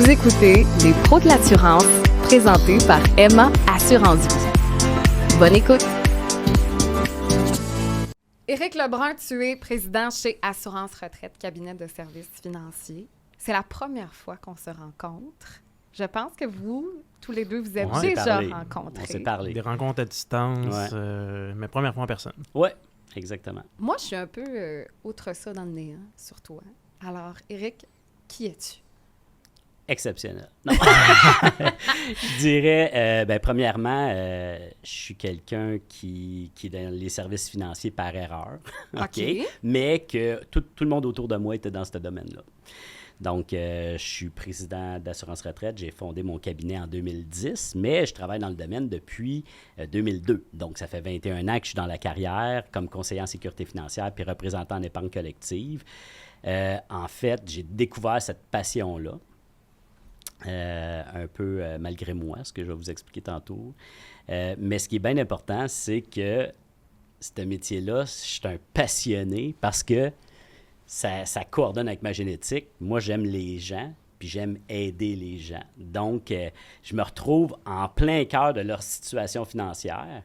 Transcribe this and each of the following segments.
Vous écoutez Les Pros de l'assurance, présentés par Emma Assurance Vie. Bonne écoute! Éric Lebrun, tu es président chez Assurance Retraite, cabinet de services financiers. C'est la première fois qu'on se rencontre. Je pense que vous, tous les deux, vous êtes déjà rencontrés. On s'est parlé. Des rencontres à distance, mais première fois en personne. Oui, exactement. Moi, je suis un peu outre ça dans le néant, sur toi. Alors, Éric, qui es-tu? Exceptionnel. Non. Je dirais, premièrement, je suis quelqu'un qui est dans les services financiers par erreur. OK. Mais que tout le monde autour de moi était dans ce domaine-là. Donc, je suis président d'Assurance Retraite. J'ai fondé mon cabinet en 2010, mais je travaille dans le domaine depuis 2002. Donc, ça fait 21 ans que je suis dans la carrière comme conseiller en sécurité financière puis représentant en épargne collective. En fait, j'ai découvert cette passion-là, un peu malgré moi, ce que je vais vous expliquer tantôt. Mais ce qui est bien important, c'est que ce métier-là, je suis un passionné parce que ça coordonne avec ma génétique. Moi, j'aime les gens, puis j'aime aider les gens. Donc, je me retrouve en plein cœur de leur situation financière,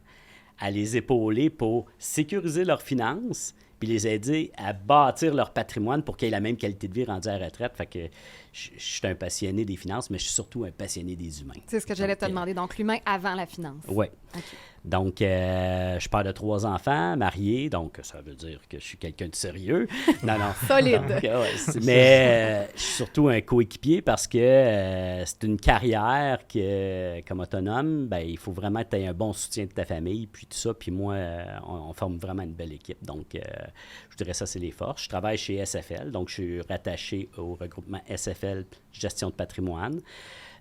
à les épauler pour sécuriser leurs finances, puis les aider à bâtir leur patrimoine pour qu'ils aient la même qualité de vie rendue à la retraite. Fait que je suis un passionné des finances, mais je suis surtout un passionné des humains. C'est ce que j'allais te demander. Donc, l'humain avant la finance. Oui. Okay. Donc, je suis père de 3 enfants, marié, donc ça veut dire que je suis quelqu'un de sérieux. Non. Solide. Donc, mais je suis surtout un coéquipier parce que c'est une carrière que, comme autonome, il faut vraiment que tu aies un bon soutien de ta famille, puis tout ça. Puis moi, on forme vraiment une belle équipe. Donc, je dirais ça, c'est les forces. Je travaille chez SFL, donc je suis rattaché au regroupement SFL Gestion de patrimoine.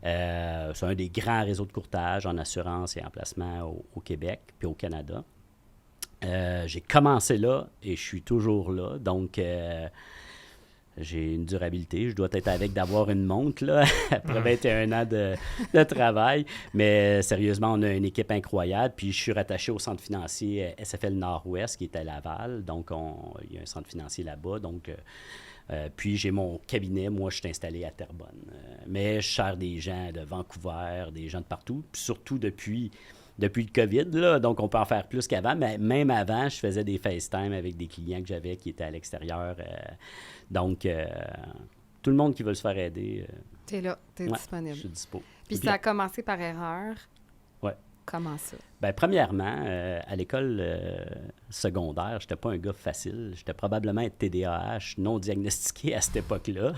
C'est un des grands réseaux de courtage en assurance et en placement au Québec puis au Canada. J'ai commencé là et je suis toujours là. Donc, j'ai une durabilité. Je dois être avec d'avoir une montre là, après 21 ans de travail. Mais sérieusement, on a une équipe incroyable. Puis, je suis rattaché au centre financier SFL Nord-Ouest qui est à Laval. Donc, il y a un centre financier là-bas. Donc, puis j'ai mon cabinet, moi je suis installé à Terrebonne. Mais je sers des gens de Vancouver, des gens de partout, puis surtout depuis le COVID, là, donc on peut en faire plus qu'avant, mais même avant, je faisais des FaceTime avec des clients que j'avais qui étaient à l'extérieur. Donc, tout le monde qui veut se faire aider. T'es là, t'es disponible. Je suis dispo. Puis ça a commencé par erreur. Oui. Comment ça? Premièrement, à l'école secondaire, j'étais pas un gars facile. J'étais probablement un TDAH non diagnostiqué à cette époque-là.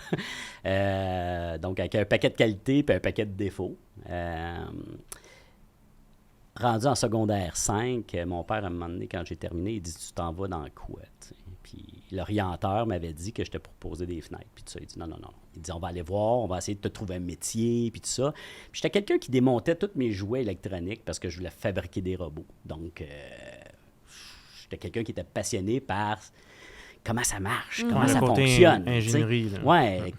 Donc, avec un paquet de qualités et un paquet de défauts. Rendu en secondaire 5, mon père, à un moment donné, quand j'ai terminé, il dit « Tu t'en vas dans quoi? » Puis l'orienteur m'avait dit que j'étais pour poser des fenêtres. Puis tout ça, il dit « Non. » Il dit « On va aller voir, on va essayer de te trouver un métier. » Puis tout ça. Puis j'étais quelqu'un qui démontait tous mes jouets électroniques parce que je voulais fabriquer des robots. Donc, j'étais quelqu'un qui était passionné par comment ça marche, comment ça fonctionne. Ingénierie.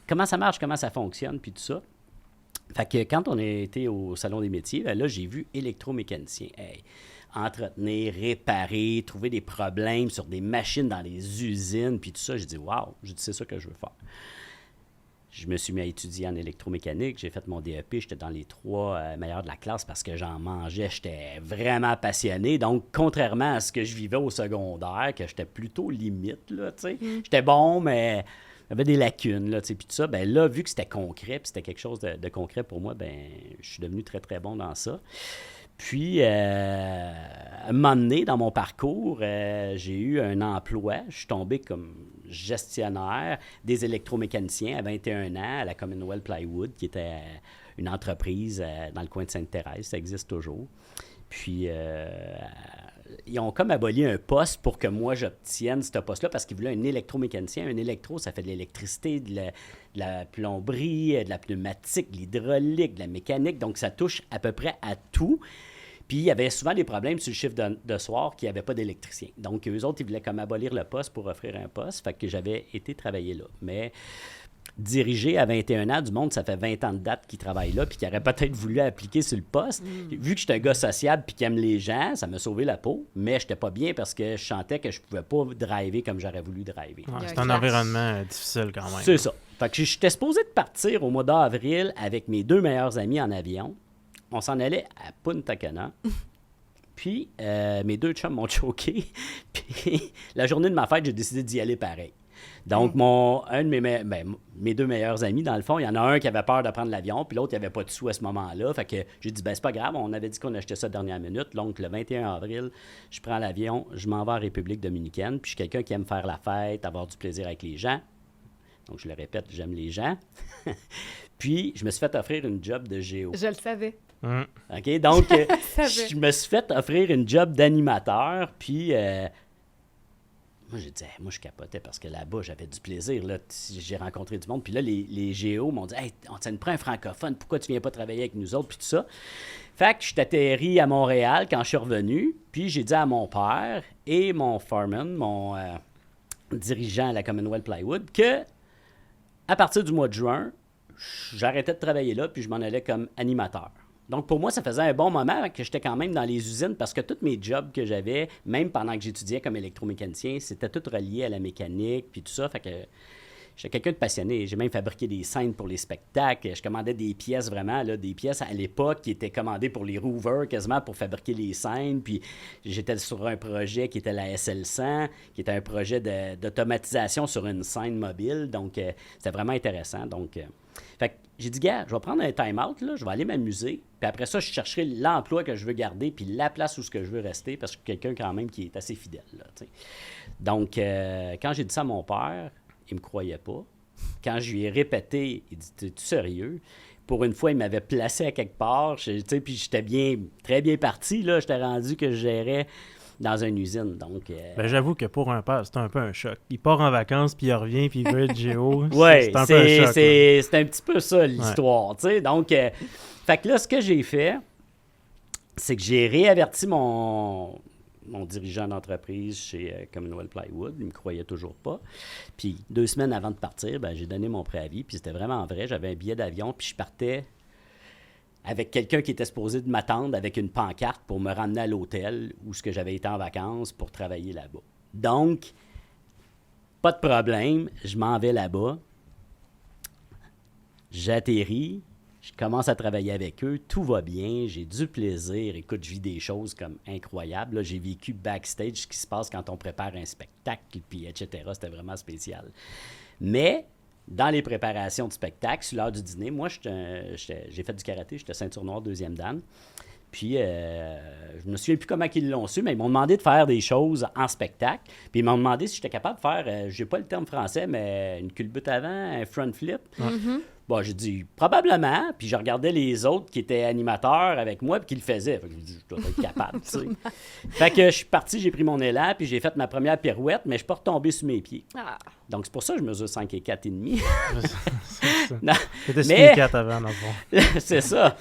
Comment ça marche, comment ça fonctionne, puis tout ça. Fait que quand on a été au Salon des métiers, là, j'ai vu électromécanicien. Entretenir, réparer, trouver des problèmes sur des machines dans les usines, puis tout ça. J'ai dit, wow, c'est ça que je veux faire. Je me suis mis à étudier en électromécanique. J'ai fait mon DEP. J'étais dans les 3 meilleurs de la classe parce que j'en mangeais. J'étais vraiment passionné. Donc, contrairement à ce que je vivais au secondaire, que j'étais plutôt limite, là, tu sais. J'étais bon, mais il y avait des lacunes, là, tu sais, puis tout ça. Là, vu que c'était concret, puis c'était quelque chose de concret pour moi, je suis devenu très, très bon dans ça. Puis, à un moment donné, dans mon parcours, j'ai eu un emploi. Je suis tombé comme gestionnaire des électromécaniciens à 21 ans à la Commonwealth Plywood, qui était une entreprise dans le coin de Sainte-Thérèse. Ça existe toujours. Puis, ils ont comme aboli un poste pour que moi, j'obtienne ce poste-là parce qu'ils voulaient un électromécanicien. Un électro, ça fait de l'électricité, de la plomberie, de la pneumatique, de l'hydraulique, de la mécanique. Donc, ça touche à peu près à tout. Puis, il y avait souvent des problèmes sur le chiffre de soir qu'il n'y avait pas d'électricien. Donc, eux autres, ils voulaient comme abolir le poste pour offrir un poste. Fait que j'avais été travailler là. Mais diriger à 21 ans du monde, ça fait 20 ans de date qui travaille là puis qui aurait peut-être voulu appliquer sur le poste. Vu que j'étais un gars sociable puis qui aime les gens, ça m'a sauvé la peau, mais j'étais pas bien parce que je sentais que je pouvais pas driver comme j'aurais voulu driver. C'est un environnement difficile quand même. C'est ça. Fait que j'étais supposé de partir au mois d'avril avec mes 2 meilleurs amis en avion. On s'en allait à Punta Cana. Puis, mes 2 chums m'ont choqué. Puis, la journée de ma fête, j'ai décidé d'y aller pareil. Donc, un de mes 2 meilleurs amis, dans le fond, il y en a un qui avait peur de prendre l'avion, puis l'autre, il n'avait pas de sous à ce moment-là. Fait que j'ai dit, c'est pas grave, on avait dit qu'on achetait ça dernière minute. Donc, le 21 avril, je prends l'avion, je m'en vais en République dominicaine, puis je suis quelqu'un qui aime faire la fête, avoir du plaisir avec les gens. Donc, je le répète, j'aime les gens. Puis, je me suis fait offrir une job de géo. Je le savais. OK? Donc, je me suis fait offrir une job d'animateur. Puis, moi, j'ai dit, moi, je capotais parce que là-bas, j'avais du plaisir. Là. J'ai rencontré du monde. Puis là, les géos m'ont dit, hey, ça nous prend un francophone. Pourquoi tu viens pas travailler avec nous autres? Puis tout ça. Fait que je suis atterri à Montréal quand je suis revenu. Puis, j'ai dit à mon père et mon foreman, mon dirigeant à la Commonwealth Plywood, que à partir du mois de juin, j'arrêtais de travailler là, puis je m'en allais comme animateur. Donc, pour moi, ça faisait un bon moment que j'étais quand même dans les usines parce que tous mes jobs que j'avais, même pendant que j'étudiais comme électromécanicien, c'était tout relié à la mécanique, puis tout ça. Fait que j'étais quelqu'un de passionné. J'ai même fabriqué des scènes pour les spectacles. Je commandais des pièces vraiment, là, des pièces à l'époque qui étaient commandées pour les rouvers quasiment pour fabriquer les scènes. Puis j'étais sur un projet qui était la SL100, qui était un projet d'automatisation sur une scène mobile. Donc, c'était vraiment intéressant. Donc, fait que j'ai dit, gars, je vais prendre un time-out, là, je vais aller m'amuser. Puis après ça, je chercherai l'emploi que je veux garder puis la place où je veux rester parce que je suis quelqu'un quand même qui est assez fidèle. Là, t'sais. Donc, quand j'ai dit ça à mon père, il ne me croyait pas. Quand je lui ai répété, il dit, t'es-tu sérieux? Pour une fois, il m'avait placé à quelque part, puis j'étais très bien parti. Là, j'étais rendu que je gérais dans une usine. Donc, j'avoue que pour un père, c'est un peu un choc. Il part en vacances, puis il revient, puis il veut être géo. Oui, c'est un peu un choc. C'est un petit peu ça, l'histoire. Ouais. Donc, fait que là, ce que j'ai fait, c'est que j'ai réaverti mon dirigeant d'entreprise chez Commonwealth Plywood. Il ne me croyait toujours pas. Puis 2 semaines avant de partir, j'ai donné mon préavis. Puis c'était vraiment vrai. J'avais un billet d'avion. Puis je partais avec quelqu'un qui était supposé de m'attendre avec une pancarte pour me ramener à l'hôtel où j'avais été en vacances pour travailler là-bas. Donc, pas de problème. Je m'en vais là-bas. J'atterris. Je commence à travailler avec eux, tout va bien, j'ai du plaisir. Écoute, je vis des choses comme incroyables. Là, j'ai vécu backstage ce qui se passe quand on prépare un spectacle, puis etc. C'était vraiment spécial. Mais, dans les préparations de spectacle, sur l'heure du dîner, moi, j'ai fait du karaté, j'étais ceinture noire 2e dan. Puis, je me souviens plus comment ils l'ont su, mais ils m'ont demandé de faire des choses en spectacle. Puis, ils m'ont demandé si j'étais capable de faire, j'ai pas le terme français, mais une culbute avant, un front flip. Mm-hmm. Bon, j'ai dit probablement, puis je regardais les autres qui étaient animateurs avec moi puis qui le faisaient. Fait que je dis, je dois être capable, tu sais. Fait que je suis parti, j'ai pris mon élan, puis j'ai fait ma première pirouette, mais je ne suis pas retombé sur mes pieds. Ah. Donc, c'est pour ça que je mesure 5 et 4 et demi. C'est ça. C'était 5 et 4 avant, dans le fond. C'est ça.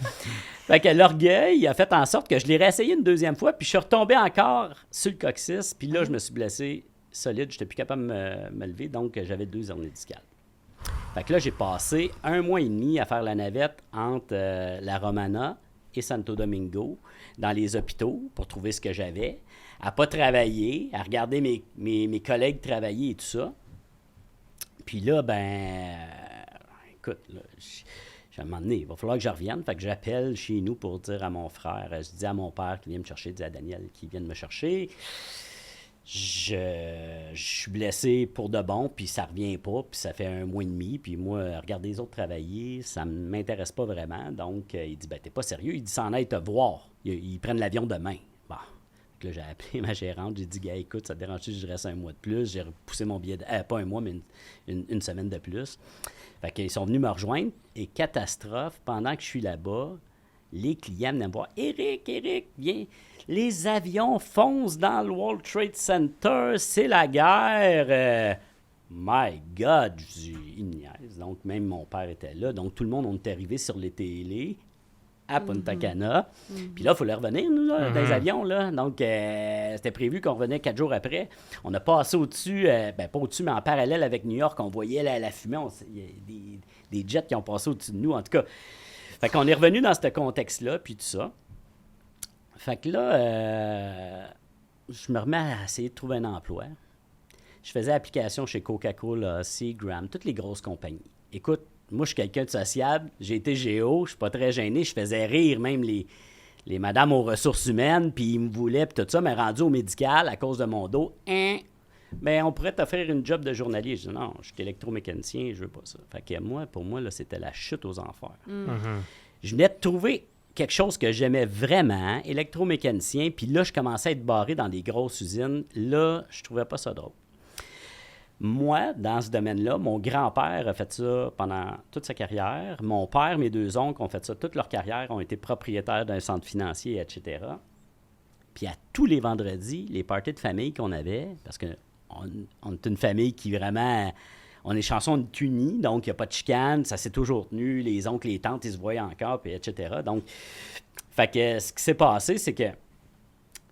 Fait que l'orgueil a fait en sorte que je l'ai réessayé une 2e fois, puis je suis retombé encore sur le coccyx, puis là, je me suis blessé solide, je n'étais plus capable de me lever, donc j'avais 2 hernies discales. Fait que là, j'ai passé 1 mois et demi à faire la navette entre la Romana et Santo Domingo dans les hôpitaux pour trouver ce que j'avais, à pas travailler, à regarder mes collègues travailler et tout ça. Puis là, écoute, là, à un moment donné, il va falloir que je revienne. Fait que j'appelle chez nous pour dire à mon frère, je dis à mon père qui vient me chercher, je dis à Daniel qui vient de me chercher. Je suis blessé pour de bon, puis ça revient pas, puis ça fait 1 mois et demi, puis moi, regarder les autres travailler, ça ne m'intéresse pas vraiment. Donc, il dit, t'es pas sérieux? Il dit, s'en aille te voir. Ils prennent l'avion demain. Bon. Là, j'ai appelé ma gérante, j'ai dit, gars, écoute, ça te dérange si je reste 1 mois de plus? J'ai repoussé mon billet, pas 1 mois, mais une semaine de plus. Fait qu'ils sont venus me rejoindre, et catastrophe, pendant que je suis là-bas, les clients venaient me voir. Éric, viens. Les avions foncent dans le World Trade Center. C'est la guerre. My God, je dis, il niaise. Donc, même mon père était là. Donc, tout le monde, on est arrivé sur les télés à Punta Cana. Puis là, il fallait revenir, nous, là, dans les avions. Là. Donc, c'était prévu qu'on revenait 4 jours après. On a passé au-dessus, pas au-dessus, mais en parallèle avec New York. On voyait la fumée. Il y a des jets qui ont passé au-dessus de nous. En tout cas, fait qu'on est revenu dans ce contexte-là, puis tout ça. Fait que là, je me remets à essayer de trouver un emploi. Je faisais application chez Coca-Cola, Seagram, toutes les grosses compagnies. écoute, moi, je suis quelqu'un de sociable. J'ai été géo, je suis pas très gêné. Je faisais rire même les madames aux ressources humaines, puis ils me voulaient, puis tout ça, mais rendu au médical à cause de mon dos, mais on pourrait t'offrir une job de journalier. Je dis non, je suis électromécanicien, je veux pas ça. Fait que pour moi, là, c'était la chute aux enfers. Je venais de trouver quelque chose que j'aimais vraiment, électromécanicien, puis là, je commençais à être barré dans des grosses usines. Là, je trouvais pas ça drôle. Moi, dans ce domaine-là, mon grand-père a fait ça pendant toute sa carrière. Mon père, mes 2 oncles ont fait ça toute leur carrière, ont été propriétaires d'un centre financier, etc. Puis à tous les vendredis, les parties de famille qu'on avait, parce qu'on est une famille qui vraiment... On est chanceux, on est unis, donc il n'y a pas de chicane, ça s'est toujours tenu, les oncles, les tantes, ils se voyaient encore, puis etc. Donc, fait que ce qui s'est passé, c'est que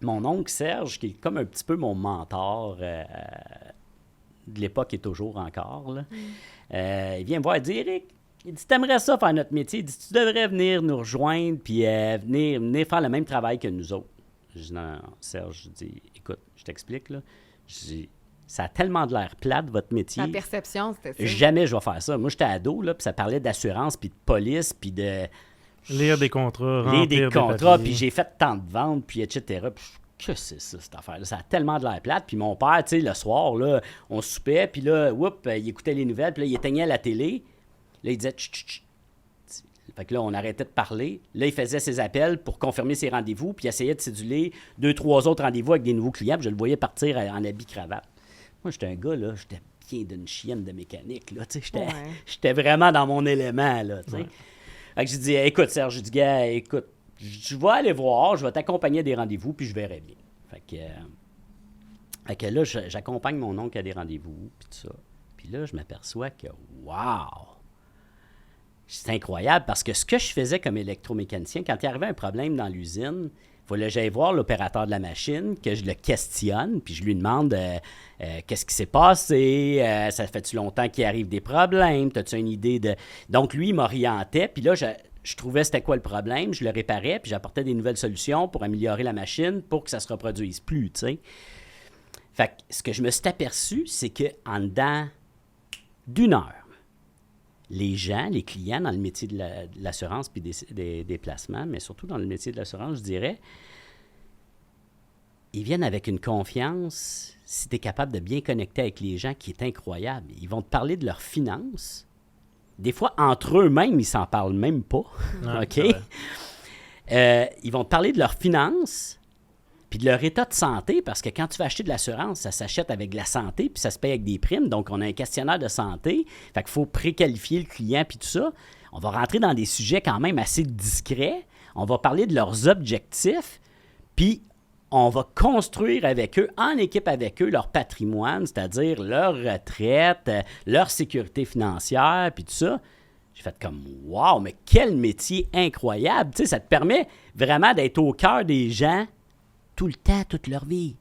mon oncle Serge, qui est comme un petit peu mon mentor de l'époque et toujours encore, là, il vient me voir et dit « Éric, il dit, t'aimerais ça faire notre métier? Il dit, tu devrais venir nous rejoindre puis venir faire le même travail que nous autres. » Je dis, non, Serge, je dis, écoute, je t'explique, là. Je dis, ça a tellement de l'air plate, votre métier. La perception, c'était ça. Jamais je vais faire ça. Moi, j'étais ado, là, puis ça parlait d'assurance, puis de police, puis de... Lire des contrats, remplir des contrats, papiers. puis j'ai fait tant de ventes, puis etc. Puis que c'est ça, cette affaire-là? Ça a tellement de l'air plate. Puis mon père, tu sais, le soir, là, on soupait, puis là, il écoutait les nouvelles, puis là, il éteignait la télé. Là, il disait « Chut, chut, chut. » Fait que là, on arrêtait de parler. Là, il faisait ses appels pour confirmer ses rendez-vous, puis il essayait de céduler 2-3 autres rendez-vous avec des nouveaux clients, puis je le voyais partir en habit cravate. Moi, j'étais un gars, là, j'étais bien d'une chienne de mécanique, là, tu sais, j'étais vraiment dans mon élément, là, tu sais. Ouais. Fait que j'ai dit, écoute, Serge, je dis, gars, écoute, je vais aller voir, je vais t'accompagner à des rendez-vous, puis je verrai bien. Fait que là, j'accompagne mon oncle à des rendez-vous, puis tout ça. Puis là, je m'aperçois que, wow! C'est incroyable, parce que ce que je faisais comme électromécanicien, quand il arrivait un problème dans l'usine, il fallait que j'aille voir l'opérateur de la machine, que je le questionne, puis je lui demande qu'est-ce qui s'est passé, ça fait-tu longtemps qu'il arrive des problèmes, as-tu une idée de... Donc, lui, il m'orientait, puis là, je trouvais c'était quoi le problème, je le réparais, puis j'apportais des nouvelles solutions pour améliorer la machine pour que ça ne se reproduise plus, tu sais. Fait que ce que je me suis aperçu, c'est qu'en dedans d'1 heure, les gens, les clients dans le métier de l'assurance puis des placements, mais surtout dans le métier de l'assurance, je dirais, ils viennent avec une confiance, si tu es capable de bien connecter avec les gens, qui est incroyable. Ils vont te parler de leurs finances. Des fois, entre eux-mêmes, ils s'en parlent même pas. OK? Ils vont te parler de leurs finances puis de leur état de santé, parce que quand tu vas acheter de l'assurance, ça s'achète avec de la santé, puis ça se paye avec des primes. Donc, on a un questionnaire de santé. Fait qu'il faut préqualifier le client, puis tout ça. On va rentrer dans des sujets quand même assez discrets. On va parler de leurs objectifs, puis on va construire avec eux, en équipe avec eux, leur patrimoine, c'est-à-dire leur retraite, leur sécurité financière, puis tout ça. J'ai fait comme, wow, mais quel métier incroyable! Tu sais, ça te permet vraiment d'être au cœur des gens tout le temps, toute leur vie.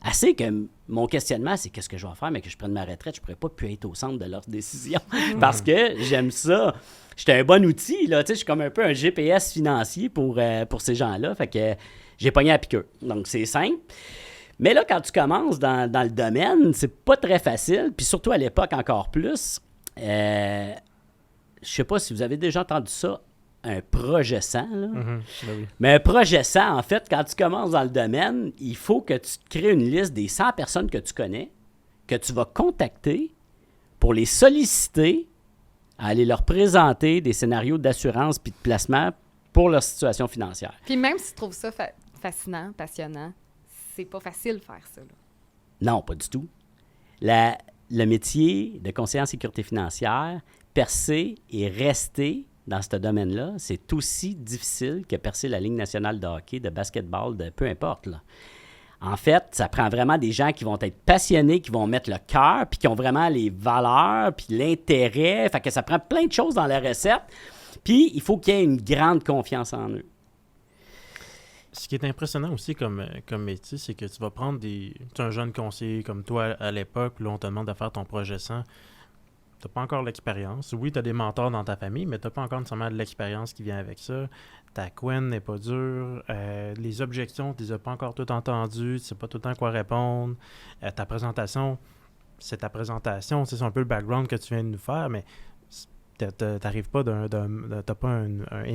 Assez que mon questionnement, c'est qu'est-ce que je vais faire, mais que je prenne ma retraite, je ne pourrais pas plus être au centre de leurs décisions. Parce que j'aime ça. J'étais un bon outil, là. Tu sais, je suis comme un peu un GPS financier pour ces gens-là. Fait que j'ai pogné à piqueur. Donc, c'est simple. Mais là, quand tu commences dans le domaine, c'est pas très facile. Puis surtout à l'époque, encore plus. Je sais pas si vous avez déjà entendu ça, un projet 100, là. Ben oui. Mais un projet 100, en fait, quand tu commences dans le domaine, il faut que tu te crées une liste des 100 personnes que tu connais, que tu vas contacter pour les solliciter, à aller leur présenter des scénarios d'assurance puis de placement pour leur situation financière. Puis même si tu trouves ça fascinant, passionnant, c'est pas facile de faire ça, là. Non, pas du tout. Le métier de conseiller en sécurité financière, percer et rester dans ce domaine-là, c'est aussi difficile que percer la Ligue nationale de hockey, de basketball, de peu importe, là. En fait, ça prend vraiment des gens qui vont être passionnés, qui vont mettre le cœur, puis qui ont vraiment les valeurs, puis l'intérêt. Fait que ça prend plein de choses dans la recette. Puis, il faut qu'il y ait une grande confiance en eux. Ce qui est impressionnant aussi comme métier, c'est que tu vas prendre tu es un jeune conseiller comme toi à l'époque, puis là, on te demande de faire ton projet 100. Tu n'as pas encore l'expérience. Oui, tu as des mentors dans ta famille, mais tu n'as pas encore nécessairement de l'expérience qui vient avec ça. Ta couenne n'est pas dure. Les objections, tu ne les as pas encore toutes entendues. Tu ne sais pas tout le temps quoi répondre. Ta présentation, c'est ta présentation. C'est un peu le background que tu viens de nous faire, mais t'arrives pas t'as pas un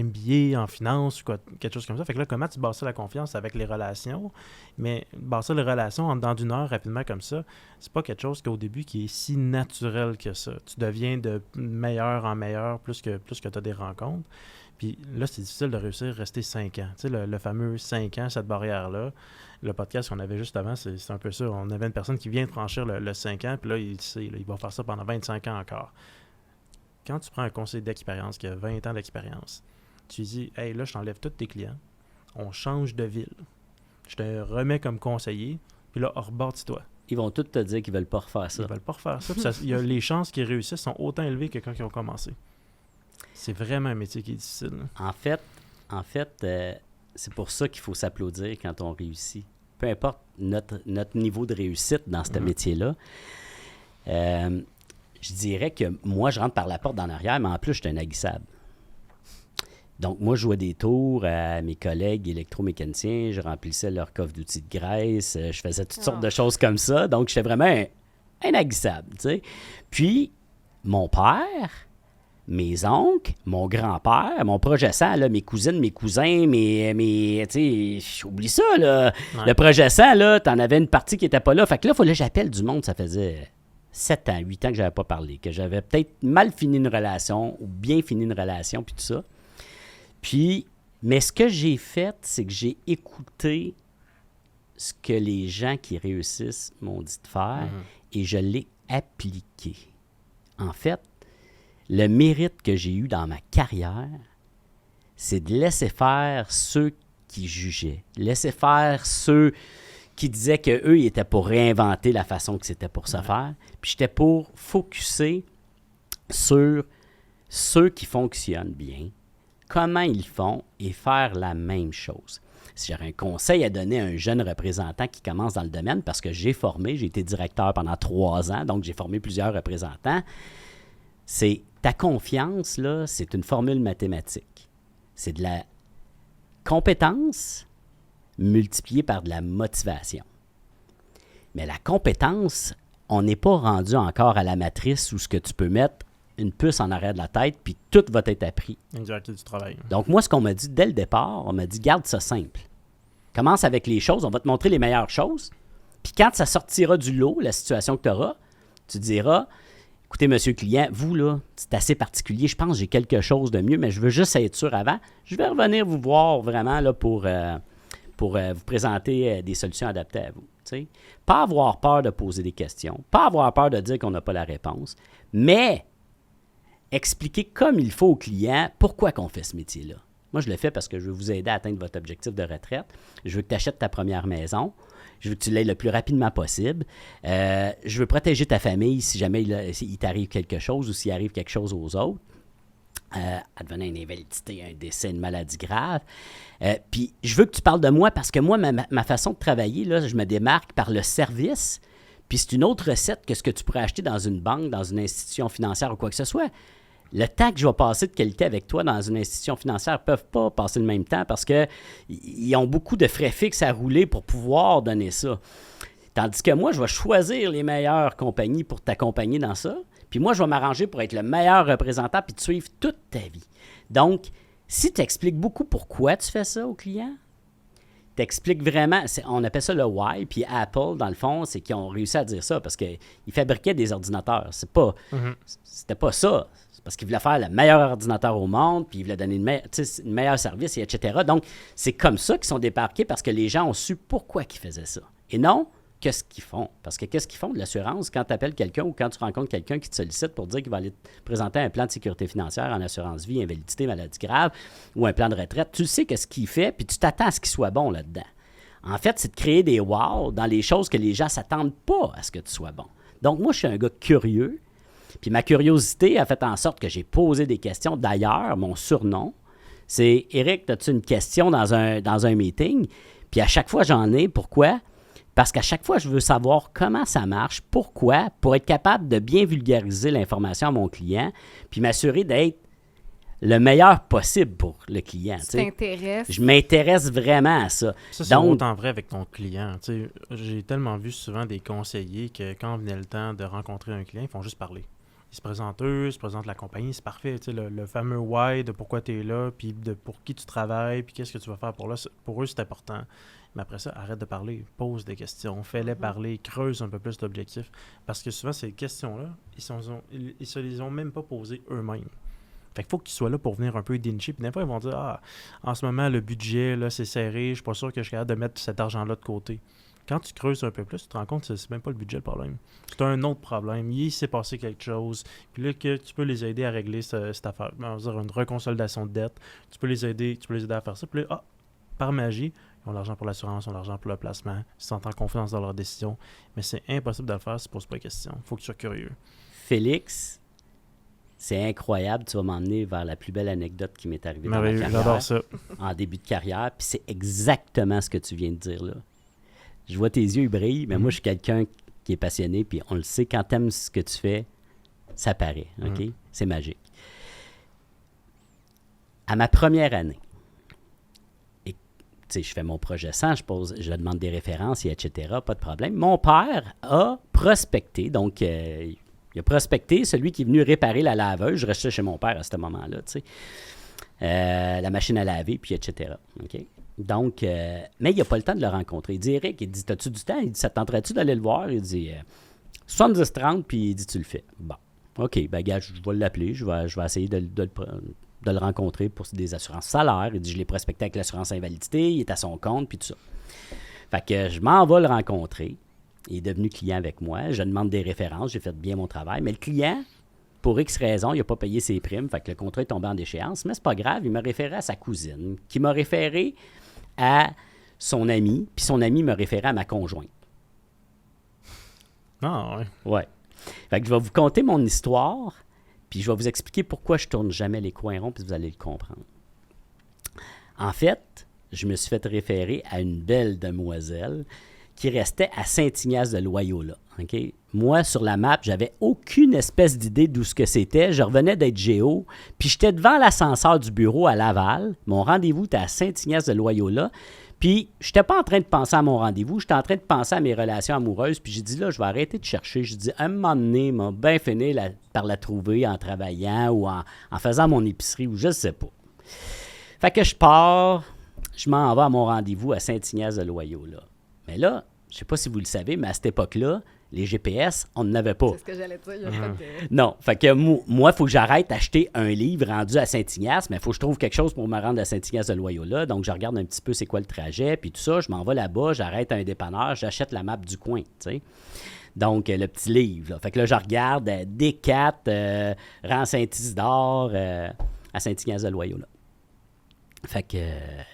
MBA en finance ou quelque chose comme ça. Fait que là, comment tu bâtis la confiance avec les relations? Mais bâtir les relations en dedans d'une heure rapidement comme ça, c'est pas quelque chose qu'au début qui est si naturel que ça. Tu deviens de meilleur en meilleur plus que tu as des rencontres. Puis là, c'est difficile de réussir à rester 5 ans. Tu sais, le fameux 5 ans, cette barrière-là. Le podcast qu'on avait juste avant, c'est un peu ça. On avait une personne qui vient de franchir le 5 ans, puis là, il sait, là, il va faire ça pendant 25 ans encore. Quand tu prends un conseiller d'expérience qui a 20 ans d'expérience, tu dis « Hey, là, je t'enlève tous tes clients. On change de ville. Je te remets comme conseiller, puis là, rebâtis-toi. » Ils vont tous te dire qu'ils veulent pas refaire ça. Ils veulent pas refaire ça. Puis les chances qu'ils réussissent sont autant élevées que quand ils ont commencé. C'est vraiment un métier qui est difficile. En fait, c'est pour ça qu'il faut s'applaudir quand on réussit. Peu importe notre niveau de réussite dans ce métier-là. Je dirais que moi, je rentre par la porte d'en arrière, mais en plus, je suis un aguissable. Donc, moi, je jouais des tours à mes collègues électromécaniciens, je remplissais leur coffre d'outils de graisse, je faisais toutes sortes de choses comme ça. Donc, j'étais vraiment un aguissable, tu sais. Puis, mon père... Mes oncles, mon grand-père, mon projet sang, là, mes cousines, mes cousins, tu sais, oublie ça, là. Ouais. Le projet sang, là, t'en avais une partie qui était pas là. Fait que là, il fallait que j'appelle du monde. Ça faisait 7 ans, 8 ans que j'avais pas parlé, que j'avais peut-être mal fini une relation ou bien fini une relation, puis tout ça. Puis, mais ce que j'ai fait, c'est que j'ai écouté ce que les gens qui réussissent m'ont dit de faire et je l'ai appliqué. En fait, le mérite que j'ai eu dans ma carrière, c'est de laisser faire ceux qui jugeaient, laisser faire ceux qui disaient qu'eux, ils étaient pour réinventer la façon que c'était pour se faire. Puis j'étais pour focusser sur ceux qui fonctionnent bien, comment ils font et faire la même chose. Si j'aurais un conseil à donner à un jeune représentant qui commence dans le domaine, parce que j'ai été directeur pendant 3 ans, donc j'ai formé plusieurs représentants, c'est ta confiance, là, c'est une formule mathématique. C'est de la compétence multipliée par de la motivation. Mais la compétence, on n'est pas rendu encore à la matrice où ce que tu peux mettre une puce en arrière de la tête, puis tout va être appris. Exact, du travail. Donc, moi, ce qu'on m'a dit dès le départ, on m'a dit, garde ça simple. Commence avec les choses, on va te montrer les meilleures choses. Puis quand ça sortira du lot, la situation que tu auras, tu diras, écoutez, monsieur client, vous, là, c'est assez particulier. Je pense que j'ai quelque chose de mieux, mais je veux juste être sûr avant. Je vais revenir vous voir vraiment là, pour vous présenter des solutions adaptées à vous. T'sais. Pas avoir peur de poser des questions, pas avoir peur de dire qu'on n'a pas la réponse, mais expliquer comme il faut au client pourquoi qu'on fait ce métier-là. Moi, je le fais parce que je veux vous aider à atteindre votre objectif de retraite. Je veux que tu achètes ta première maison. Je veux que tu l'aies le plus rapidement possible. Je veux protéger ta famille si jamais il t'arrive quelque chose ou s'il arrive quelque chose aux autres. Advenant une invalidité, un décès, une maladie grave. Puis je veux que tu parles de moi parce que moi, ma façon de travailler, là, je me démarque par le service. Puis c'est une autre recette que ce que tu pourrais acheter dans une banque, dans une institution financière ou quoi que ce soit. Le temps que je vais passer de qualité avec toi dans une institution financière ne peuvent pas passer le même temps parce qu'ils ont beaucoup de frais fixes à rouler pour pouvoir donner ça. Tandis que moi, je vais choisir les meilleures compagnies pour t'accompagner dans ça. Puis moi, je vais m'arranger pour être le meilleur représentant puis te suivre toute ta vie. Donc, si tu expliques beaucoup pourquoi tu fais ça aux clients, tu expliques vraiment, on appelle ça le why, puis Apple, dans le fond, c'est qu'ils ont réussi à dire ça parce qu'ils fabriquaient des ordinateurs. C'était pas ça. C'est parce qu'ils voulaient faire le meilleur ordinateur au monde, puis ils voulaient donner une meilleur service, et etc. Donc, c'est comme ça qu'ils sont débarqués parce que les gens ont su pourquoi ils faisaient ça. Et non, qu'est-ce qu'ils font. Parce que qu'est-ce qu'ils font de l'assurance quand tu appelles quelqu'un ou quand tu rencontres quelqu'un qui te sollicite pour dire qu'il va aller te présenter un plan de sécurité financière en assurance vie, invalidité, maladie grave ou un plan de retraite. Tu sais qu'est-ce qu'il fait, puis tu t'attends à ce qu'il soit bon là-dedans. En fait, c'est de créer des wow dans les choses que les gens ne s'attendent pas à ce que tu sois bon. Donc, moi, je suis un gars curieux. Puis ma curiosité a fait en sorte que j'ai posé des questions. D'ailleurs, mon surnom, c'est « Éric, as-tu une question dans un meeting? » Puis à chaque fois, j'en ai. Pourquoi? Parce qu'à chaque fois, je veux savoir comment ça marche, pourquoi, pour être capable de bien vulgariser l'information à mon client, puis m'assurer d'être le meilleur possible pour le client. Tu t'intéresses. Je m'intéresse vraiment à ça. Ça, c'est autant vrai avec ton client. J'ai tellement vu souvent des conseillers que quand venait le temps de rencontrer un client, ils font juste parler. Ils se présentent eux, ils se présentent la compagnie, c'est parfait. Le fameux why de pourquoi tu es là, puis de pour qui tu travailles, puis qu'est-ce que tu vas faire pour eux, c'est important. Mais après ça, arrête de parler, pose des questions, fais-les parler, creuse un peu plus l'objectif. Parce que souvent, ces questions-là, ils se les ont même pas posées eux-mêmes. Fait qu'il faut qu'ils soient là pour venir un peu dénicher. Puis des fois, ils vont dire en ce moment, le budget, là, c'est serré, je suis pas sûr que je suis capable de mettre cet argent-là de côté. Quand tu creuses un peu plus, tu te rends compte que c'est même pas le budget le problème. C'est un autre problème. Il s'est passé quelque chose. Puis là, que tu peux les aider à régler cette affaire. On va dire une reconsolidation de dette. Tu peux les aider à faire ça. Puis là, par magie, ils ont l'argent pour l'assurance, ils ont l'argent pour le placement. Ils sont en confiance dans leurs décisions. Mais c'est impossible de le faire si tu ne poses pas de questions. Il faut que tu sois curieux. Félix, c'est incroyable. Tu vas m'emmener vers la plus belle anecdote qui m'est arrivée dans ma carrière. J'adore ça. En début de carrière. Puis c'est exactement ce que tu viens de dire là. Je vois tes yeux, ils brillent, mais moi, je suis quelqu'un qui est passionné, puis on le sait, quand tu aimes ce que tu fais, ça paraît, OK? C'est magique. À ma première année, et je fais mon projet 100, je demande des références, et etc., pas de problème. Mon père a prospecté, donc il a prospecté celui qui est venu réparer la laveuse. Je restais chez mon père à ce moment-là, tu sais. La machine à laver, puis etc., OK? Donc, mais il n'a pas le temps de le rencontrer. Il dit, Eric, il dit, t'as-tu du temps? Il dit, ça te tenterait-tu d'aller le voir? Il dit, 70-30, puis il dit, tu le fais. Bon, OK, ben gars, je vais l'appeler, je vais essayer de le rencontrer pour des assurances salaires. Il dit, je l'ai prospecté avec l'assurance invalidité, il est à son compte, puis tout ça. Fait que je m'en vais le rencontrer. Il est devenu client avec moi. Je demande des références, j'ai fait bien mon travail. Mais le client, pour X raisons, il n'a pas payé ses primes, fait que le contrat est tombé en déchéance. Mais c'est pas grave, il m'a référé à sa cousine, qui m'a référé à son ami, puis son ami me référait à ma conjointe. Ah, ouais. Ouais. Fait que je vais vous conter mon histoire, puis je vais vous expliquer pourquoi je tourne jamais les coins ronds, puis vous allez le comprendre. En fait, je me suis fait référer à une belle demoiselle qui restait à Saint-Ignace de Loyola. Okay? Moi, sur la map, j'avais aucune espèce d'idée d'où ce que c'était. Je revenais d'être géo, puis j'étais devant l'ascenseur du bureau à Laval. Mon rendez-vous était à Saint-Ignace de Loyola. Puis, je n'étais pas en train de penser à mon rendez-vous, j'étais en train de penser à mes relations amoureuses. Puis j'ai dit, là, je vais arrêter de chercher. Je dis, à un moment donné, m'a bien fini par la trouver en travaillant ou en faisant mon épicerie ou je ne sais pas. Fait que je pars, je m'en vais à mon rendez-vous à Saint-Ignace de Loyola. Mais là, je ne sais pas si vous le savez, mais à cette époque-là, les GPS, on n'en avait pas. C'est ce que j'allais dire. Il y a pas de... Non. Fait que moi, il faut que j'arrête d'acheter un livre rendu à Saint-Ignace, mais il faut que je trouve quelque chose pour me rendre à Saint-Ignace de Loyola. Donc, je regarde un petit peu c'est quoi le trajet, puis tout ça. Je m'en vais là-bas, j'arrête à un dépanneur, j'achète la map du coin, tu sais. Donc, le petit livre. Là. Fait que là, je regarde D4, rang Saint-Isidore, à Saint-Ignace de Loyola. Fait que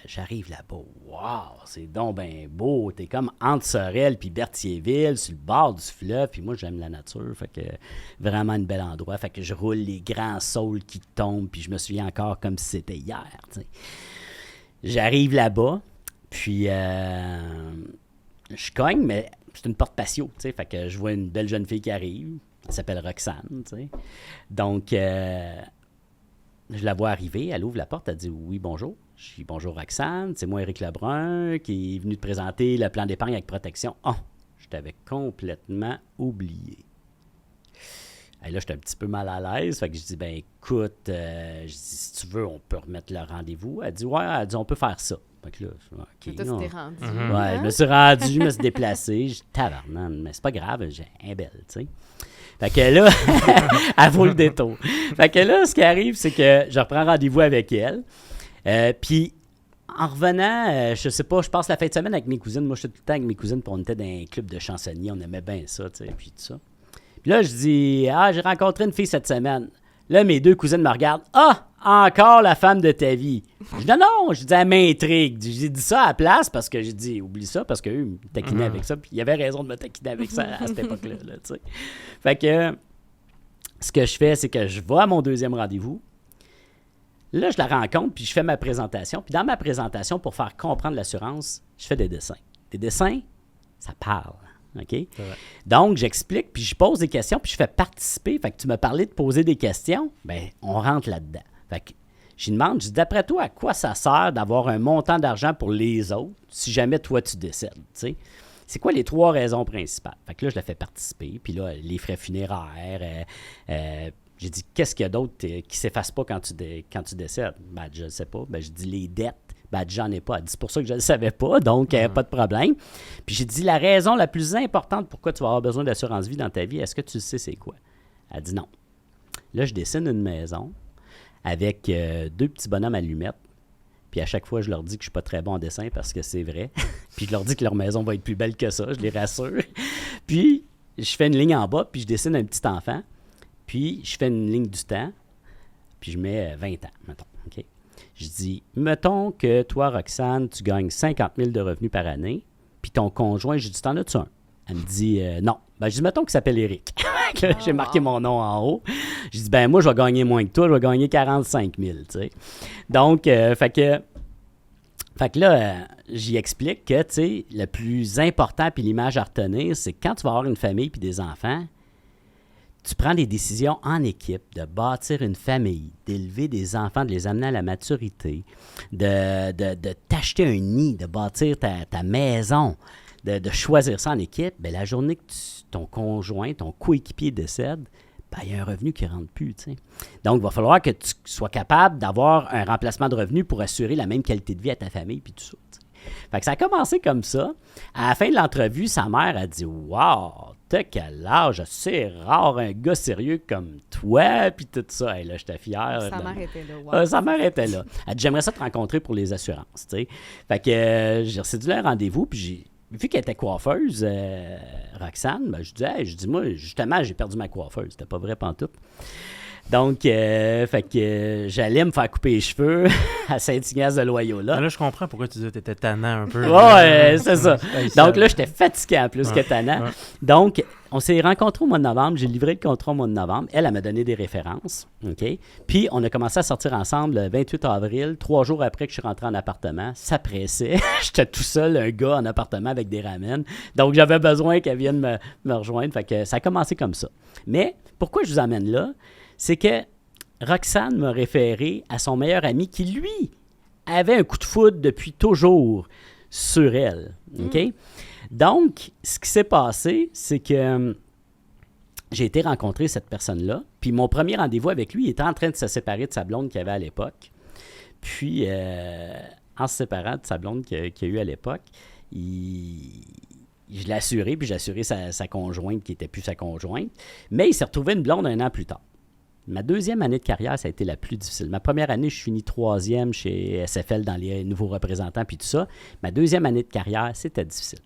j'arrive là-bas. Wow, c'est donc ben beau. T'es comme entre Sorel puis Berthierville, sur le bord du fleuve. Puis moi, j'aime la nature. Fait que vraiment un bel endroit. Fait que je roule les grands saules qui tombent. Puis je me souviens encore comme si c'était hier. T'sais. J'arrive là-bas. Puis je cogne, mais c'est une porte patio. T'sais. Fait que je vois une belle jeune fille qui arrive. Elle s'appelle Roxane. T'sais. Donc... je la vois arriver, elle ouvre la porte, elle dit « Oui, bonjour ». Je dis « Bonjour Roxane, c'est moi Éric Lebrun qui est venu te présenter le plan d'épargne avec protection. » Oh, je t'avais complètement oublié. Et là, j'étais un petit peu mal à l'aise, fait que je dis « Ben écoute, je dis, si tu veux, on peut remettre le rendez-vous. » Elle dit « Ouais, elle dit, on peut faire ça. » Fait que là, je dis, OK. Mais toi, tu t'es rendu. Ouais, hein? je me suis rendu, je me suis déplacé. Je dis « Tabarnane, mais c'est pas grave, j'ai un bel, tu sais. » Fait que là, elle vaut le détour. Fait que là, ce qui arrive, c'est que je reprends rendez-vous avec elle. Puis, en revenant, je sais pas, je passe la fin de semaine avec mes cousines. Moi, je suis tout le temps avec mes cousines, puis on était dans un club de chansonniers. On aimait bien ça, tu sais, puis tout ça. Puis là, je dis, j'ai rencontré une fille cette semaine. Là, mes deux cousines me regardent. Ah, encore la femme de ta vie. Je dis, non, je dis, elle m'intrigue. J'ai dit ça à la place parce que j'ai dit, oublie ça, parce qu'eux me taquinaient avec ça. Puis il y avait raison de me taquiner avec ça à cette époque-là, là, tu sais. Fait que, ce que je fais, c'est que je vais à mon deuxième rendez-vous. Là, je la rencontre, puis je fais ma présentation. Puis dans ma présentation, pour faire comprendre l'assurance, je fais des dessins. Des dessins, ça parle. OK? Donc, j'explique, puis je pose des questions, puis je fais participer. Fait que tu m'as parlé de poser des questions. Bien, on rentre là-dedans. Fait que je demande, je dis, d'après toi, à quoi ça sert d'avoir un montant d'argent pour les autres si jamais toi, tu décèdes? T'sais? c'est quoi les 3 raisons principales? Fait que là, je la fais participer. Puis là, les frais funéraires. J'ai dit, qu'est-ce qu'il y a d'autre qui ne s'efface pas quand tu décèdes? Ben, je ne sais pas. Ben, je dis, les dettes. Ben, j'en ai pas. Elle dit, c'est pour ça que je ne le savais pas, donc pas de problème. Puis j'ai dit, la raison la plus importante pourquoi tu vas avoir besoin d'assurance vie dans ta vie, est-ce que tu sais c'est quoi? Elle dit non. Là, je dessine une maison avec 2 petits bonhommes allumettes. Puis à chaque fois, je leur dis que je ne suis pas très bon en dessin parce que c'est vrai. Puis je leur dis que leur maison va être plus belle que ça, je les rassure. Puis je fais une ligne en bas, puis je dessine un petit enfant. Puis je fais une ligne du temps, puis je mets 20 ans, mettons. OK? Je dis, mettons que toi, Roxane, tu gagnes 50 000 de revenus par année, puis ton conjoint, j'ai dit, t'en as-tu un? Elle me dit, non. Ben, je dis, mettons qu'il s'appelle Éric. J'ai marqué mon nom en haut. Je dis, ben moi, je vais gagner moins que toi, je vais gagner 45 000, tu sais. Donc, fait que là, j'y explique que, tu sais, le plus important, puis l'image à retenir, c'est que quand tu vas avoir une famille puis des enfants, tu prends des décisions en équipe de bâtir une famille, d'élever des enfants, de les amener à la maturité, de t'acheter un nid, de bâtir ta maison, de choisir ça en équipe. Bien, la journée que ton conjoint, ton coéquipier décède, ben, il y a un revenu qui ne rentre plus. T'sais. Donc, il va falloir que tu sois capable d'avoir un remplacement de revenu pour assurer la même qualité de vie à ta famille puis tout ça. T'sais. Fait que ça a commencé comme ça. À la fin de l'entrevue, sa mère a dit « Wow, t'as quel âge? C'est rare un gars sérieux comme toi. » Puis tout ça. Hey, là, j'étais fier. Sa mère était là. Wow. Sa mère était là. Elle dit « J'aimerais ça te rencontrer pour les assurances. » T'sais. Fait que j'ai recédulé un rendez-vous. Puis vu qu'elle était coiffeuse, Roxane, ben, je dis, moi, justement, j'ai perdu ma coiffeuse. C'était pas vrai pantoute. Donc, fait que j'allais me faire couper les cheveux à Saint-Ignace-de-Loyola. Là, je comprends pourquoi tu disais que tu étais tannant un peu. Ouais, c'est ça. Donc là, j'étais fatiguant plus que tannant. Ouais. Donc, on s'est rencontrés au mois de novembre. J'ai livré le contrat au mois de novembre. Elle m'a donné des références. OK? Puis, on a commencé à sortir ensemble le 28 avril, 3 jours après que je suis rentré en appartement. Ça pressait. J'étais tout seul, un gars en appartement avec des ramen. Donc, j'avais besoin qu'elle vienne me rejoindre. Fait que ça a commencé comme ça. Mais, pourquoi je vous amène là? C'est que Roxane m'a référé à son meilleur ami qui, lui, avait un coup de foudre depuis toujours sur elle. OK? Donc, ce qui s'est passé, c'est que j'ai été rencontrer cette personne-là. Puis mon premier rendez-vous avec lui, il était en train de se séparer de sa blonde qu'il avait à l'époque. Puis, en se séparant de sa blonde qu'il a eu à l'époque, je l'ai assuré, puis j'ai assuré sa conjointe qui n'était plus sa conjointe. Mais il s'est retrouvé une blonde 1 an plus tard. Ma 2e année de carrière, ça a été la plus difficile. Ma première année, je finis 3e chez SFL dans les nouveaux représentants puis tout ça. Ma 2e année de carrière, c'était difficile.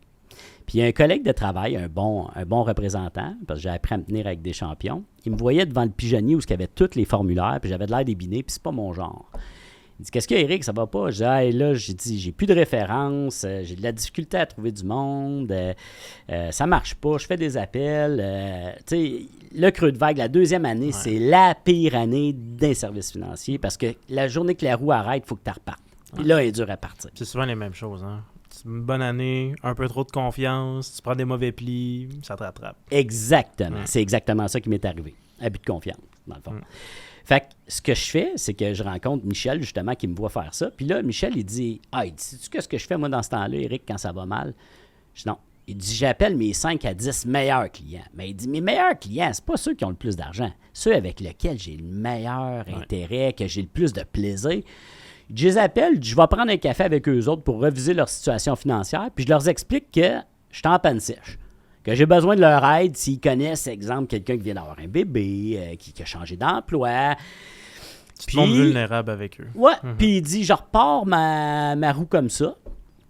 Puis il y a un collègue de travail, un bon représentant, parce que j'ai appris à me tenir avec des champions. Il me voyait devant le pigeonnier où il y avait tous les formulaires, puis j'avais de l'air débiné, puis c'est pas mon genre. Il dit, qu'est-ce qu'il y a, Éric, ça va pas? Je dis, hey, là, j'ai plus de références, j'ai de la difficulté à trouver du monde, ça marche pas, je fais des appels. Tu sais, le creux de vague, la 2e année, c'est la pire année d'un service financier parce que la journée que la roue arrête, il faut que tu repartes. Puis là, elle est dure à partir. C'est souvent les mêmes choses, hein? C'est une bonne année, un peu trop de confiance, tu prends des mauvais plis, ça te rattrape. Exactement. C'est exactement ça qui m'est arrivé. Abus de confiance, dans le fond. Fait que ce que je fais, c'est que je rencontre Michel, justement, qui me voit faire ça. Puis là, Michel, il dit, « Ah, sais-tu qu'est-ce que je fais, moi, dans ce temps-là, Éric, quand ça va mal? » Je dis, « Non. » Il dit, « J'appelle mes 5 à 10 meilleurs clients. » Mais il dit, « Mes meilleurs clients, c'est pas ceux qui ont le plus d'argent. Ceux avec lesquels j'ai le meilleur intérêt, que j'ai le plus de plaisir. » Je les appelle, je vais prendre un café avec eux autres pour reviser leur situation financière, puis je leur explique que je suis en panne sèche, que j'ai besoin de leur aide s'ils connaissent, exemple, quelqu'un qui vient d'avoir un bébé, qui a changé d'emploi. Tu te montres vulnérable avec eux. Ouais, puis il dit, je repars ma roue comme ça.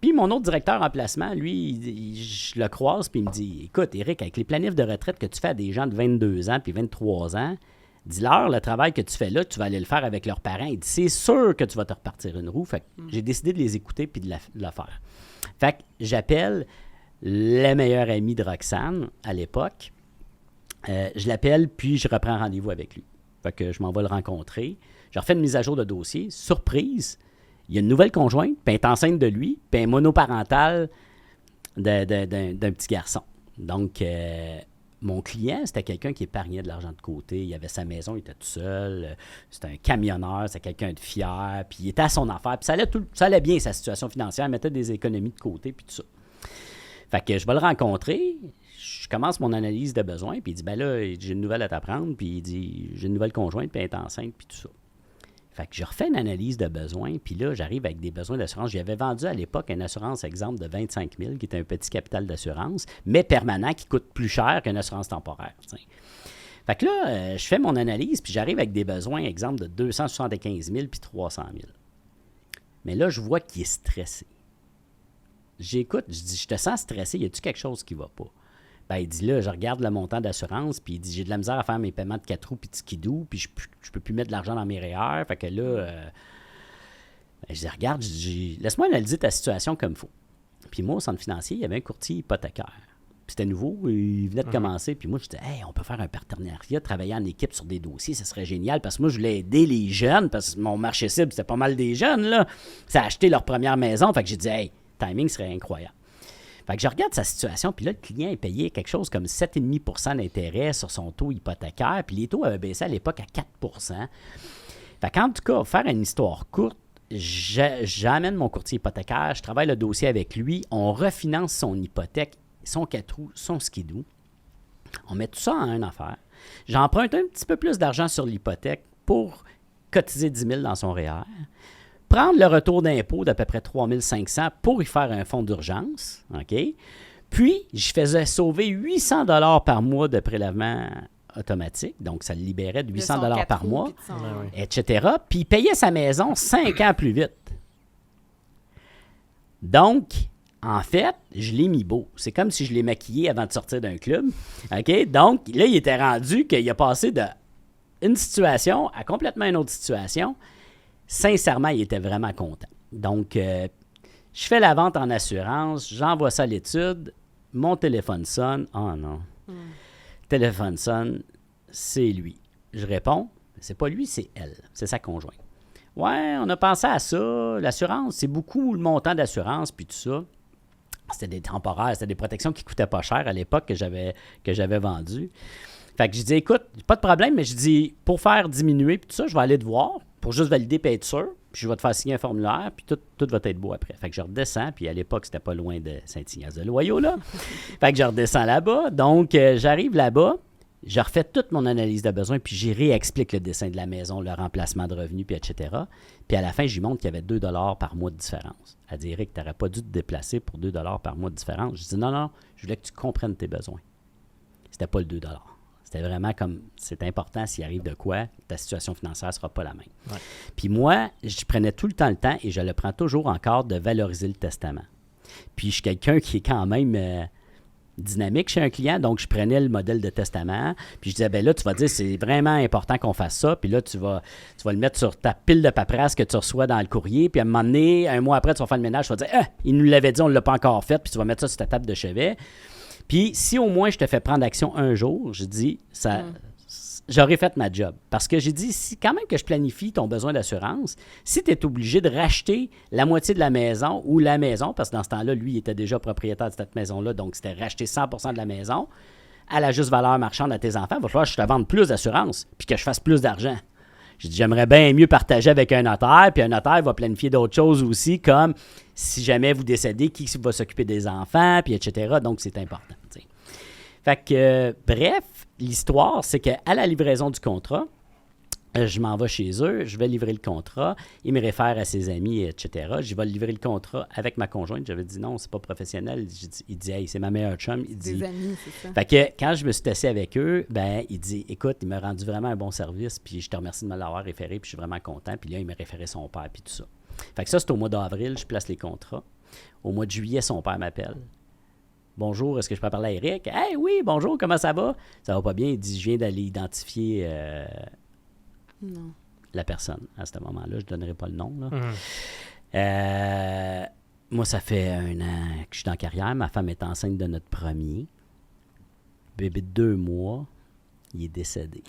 Puis mon autre directeur en placement, lui, je le croise, puis il me dit, écoute, Éric, avec les planifs de retraite que tu fais à des gens de 22 ans puis 23 ans, dis-leur, le travail que tu fais là, tu vas aller le faire avec leurs parents. Il dit, c'est sûr que tu vas te repartir une roue. Fait que j'ai décidé de les écouter puis de la faire. Fait que j'appelle le meilleur ami de Roxane à l'époque. Je l'appelle, puis je reprends rendez-vous avec lui. Fait que je m'en vais le rencontrer. Je refais une mise à jour de dossier. Surprise, il y a une nouvelle conjointe, puis elle est enceinte de lui, puis elle est monoparentale d'un petit garçon. Donc, mon client, c'était quelqu'un qui épargnait de l'argent de côté. Il avait sa maison, il était tout seul. C'était un camionneur, c'était quelqu'un de fier. Puis il était à son affaire. Puis ça allait bien, sa situation financière. Il mettait des économies de côté, puis tout ça. Fait que je vais le rencontrer, je commence mon analyse de besoin, puis il dit, ben là, j'ai une nouvelle à t'apprendre, puis il dit, j'ai une nouvelle conjointe, puis elle est enceinte, puis tout ça. Fait que je refais une analyse de besoin, puis là, j'arrive avec des besoins d'assurance. J'avais vendu à l'époque une assurance, exemple, de 25 000, qui était un petit capital d'assurance, mais permanent, qui coûte plus cher qu'une assurance temporaire. T'sais. Fait que là, je fais mon analyse, puis j'arrive avec des besoins, exemple, de 275 000 puis 300 000. Mais là, je vois qu'il est stressé. J'écoute, je dis, je te sens stressé, y a-tu quelque chose qui va pas? Ben, il dit là, je regarde le montant d'assurance, puis il dit, j'ai de la misère à faire mes paiements de 4 roues puis de skidoo, puis je peux plus mettre de l'argent dans mes REER. Fait que là, ben, je dis, regarde, laisse-moi analyser ta situation comme il faut. Puis moi, au centre financier, il y avait un courtier hypothécaire. Puis c'était nouveau, il venait de commencer. Puis moi, je disais, hey, on peut faire un partenariat, travailler en équipe sur des dossiers, ça serait génial. Parce que moi, je voulais aider les jeunes, parce que mon marché cible, c'était pas mal des jeunes, là. Ça a acheté leur première maison. Fait que j'ai dit, hey, timing serait incroyable. Fait que je regarde sa situation, puis là, le client est payé quelque chose comme 7,5 % d'intérêt sur son taux hypothécaire, puis les taux avaient baissé à l'époque à 4 %. Fait qu'en tout cas, faire une histoire courte, j'amène mon courtier hypothécaire, je travaille le dossier avec lui, on refinance son hypothèque, son 4 roues, son skidoo. On met tout ça en une affaire. J'emprunte un petit peu plus d'argent sur l'hypothèque pour cotiser 10 000 dans son REER. Prendre le retour d'impôt d'à peu près 3 500 pour y faire un fonds d'urgence, OK? Puis, je faisais sauver 800 $ par mois de prélèvement automatique, donc ça le libérait de 800 $ par mois, etc. Puis, il payait sa maison 5 ans plus vite. Donc, en fait, je l'ai mis beau. C'est comme si je l'ai maquillé avant de sortir d'un club, OK? Donc, là, il était rendu qu'il a passé d'une situation à complètement une autre situation. Sincèrement, il était vraiment content. Donc, je fais la vente en assurance, j'envoie ça à l'étude, mon téléphone sonne. Oh non. Téléphone sonne, c'est lui. Je réponds, c'est pas lui, c'est elle. C'est sa conjointe. Ouais, on a pensé à ça. L'assurance, c'est beaucoup le montant d'assurance, puis tout ça. C'était des temporaires, c'était des protections qui coûtaient pas cher à l'époque que j'avais vendues. Fait que je dis, écoute, pas de problème, mais je dis, pour faire diminuer, puis tout ça, je vais aller te voir. Pour juste valider et être sûr, puis je vais te faire signer un formulaire, puis tout va être beau après. Fait que je redescends, puis à l'époque, c'était pas loin de Saint-Ignace-de-Loyau, là. Fait que je redescends là-bas. Donc, j'arrive là-bas, je refais toute mon analyse de besoin, puis j'y réexplique le dessin de la maison, le remplacement de revenus, puis etc. Puis à la fin, j'y montre qu'il y avait 2 $ par mois de différence. Elle dit, Eric, tu n'aurais pas dû te déplacer pour 2 $ par mois de différence. Je dis, non, je voulais que tu comprennes tes besoins. C'était pas le 2 $. C'était vraiment comme, c'est important, s'il arrive de quoi, ta situation financière ne sera pas la même. Ouais. Puis moi, je prenais tout le temps et je le prends toujours encore de valoriser le testament. Puis je suis quelqu'un qui est quand même dynamique chez un client, donc je prenais le modèle de testament, puis je disais, ben là, tu vas dire, c'est vraiment important qu'on fasse ça, puis là, tu vas le mettre sur ta pile de paperasse que tu reçois dans le courrier, puis à un moment donné, un mois après, tu vas faire le ménage, tu vas dire, il nous l'avait dit, on ne l'a pas encore fait, puis tu vas mettre ça sur ta table de chevet. Puis, si au moins je te fais prendre action un jour, je dis, j'aurais fait ma job. Parce que j'ai dit, si quand même que je planifie ton besoin d'assurance, si tu es obligé de racheter la moitié de la maison ou la maison, parce que dans ce temps-là, lui, il était déjà propriétaire de cette maison-là, donc c'était racheter 100% de la maison, à la juste valeur marchande à tes enfants, il va falloir que je te vende plus d'assurance puis que je fasse plus d'argent. J'ai dit, j'aimerais bien mieux partager avec un notaire, puis un notaire va planifier d'autres choses aussi, comme si jamais vous décédez, qui va s'occuper des enfants, puis etc. Donc, c'est important. T'sais. Fait que, bref, l'histoire, c'est qu'à la livraison du contrat, je m'en vais chez eux, je vais livrer le contrat, il me réfère à ses amis, etc. Je vais livrer le contrat avec ma conjointe. J'avais dit non, c'est pas professionnel. Il dit, hey, c'est ma meilleure chum. Il dit, des amis, c'est ça. Fait que quand je me suis assis avec eux, ben il dit, écoute, il m'a rendu vraiment un bon service, puis je te remercie de me l'avoir référé, puis je suis vraiment content. Puis là, il m'a référé son père, puis tout ça. Fait que ça, c'est au mois d'avril, je place les contrats. Au mois de juillet, son père m'appelle. Bonjour, est-ce que je peux parler à Eric? Hey, oui, bonjour, comment ça va? Ça va pas bien. Il dit, je viens d'aller identifier non. La personne à ce moment-là. Je ne donnerai pas le nom. Là. Moi, ça fait 1 an que je suis en carrière. Ma femme est enceinte de notre premier. Bébé de 2 mois, il est décédé.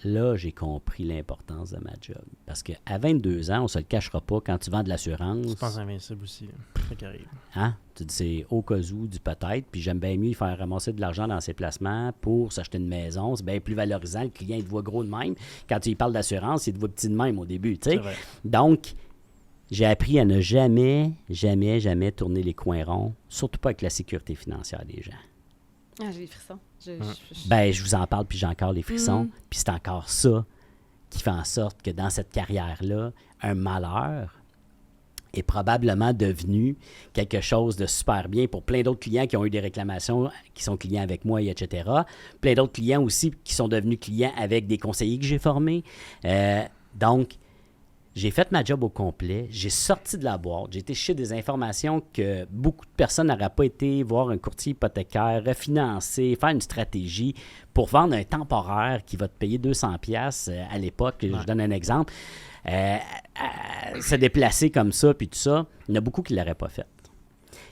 Là, j'ai compris l'importance de ma job. Parce qu'à 22 ans, on ne se le cachera pas, quand tu vends de l'assurance... Je pense invincible aussi, c'est qui arrive. Hein? Tu dis, c'est au cas où, du peut-être, puis j'aime bien mieux y faire ramasser de l'argent dans ses placements pour s'acheter une maison. C'est bien plus valorisant. Le client, il te voit gros de même. Quand tu lui parles d'assurance, il te voit petit de même au début. Tu sais. Donc, j'ai appris à ne jamais, jamais, jamais tourner les coins ronds, surtout pas avec la sécurité financière des gens. Ah, j'ai des frissons. Je vous en parle, puis j'ai encore les frissons. Puis c'est encore ça qui fait en sorte que dans cette carrière-là, un malheur est probablement devenu quelque chose de super bien pour plein d'autres clients qui ont eu des réclamations, qui sont clients avec moi, etc. Plein d'autres clients aussi qui sont devenus clients avec des conseillers que j'ai formés. Donc, j'ai fait ma job au complet, j'ai sorti de la boîte, j'ai été chercher des informations que beaucoup de personnes n'auraient pas été voir un courtier hypothécaire, refinancer, faire une stratégie pour vendre un temporaire qui va te payer 200$ à l'époque. Ouais. Je donne un exemple. Se déplacer comme ça, puis tout ça, il y en a beaucoup qui ne l'auraient pas fait.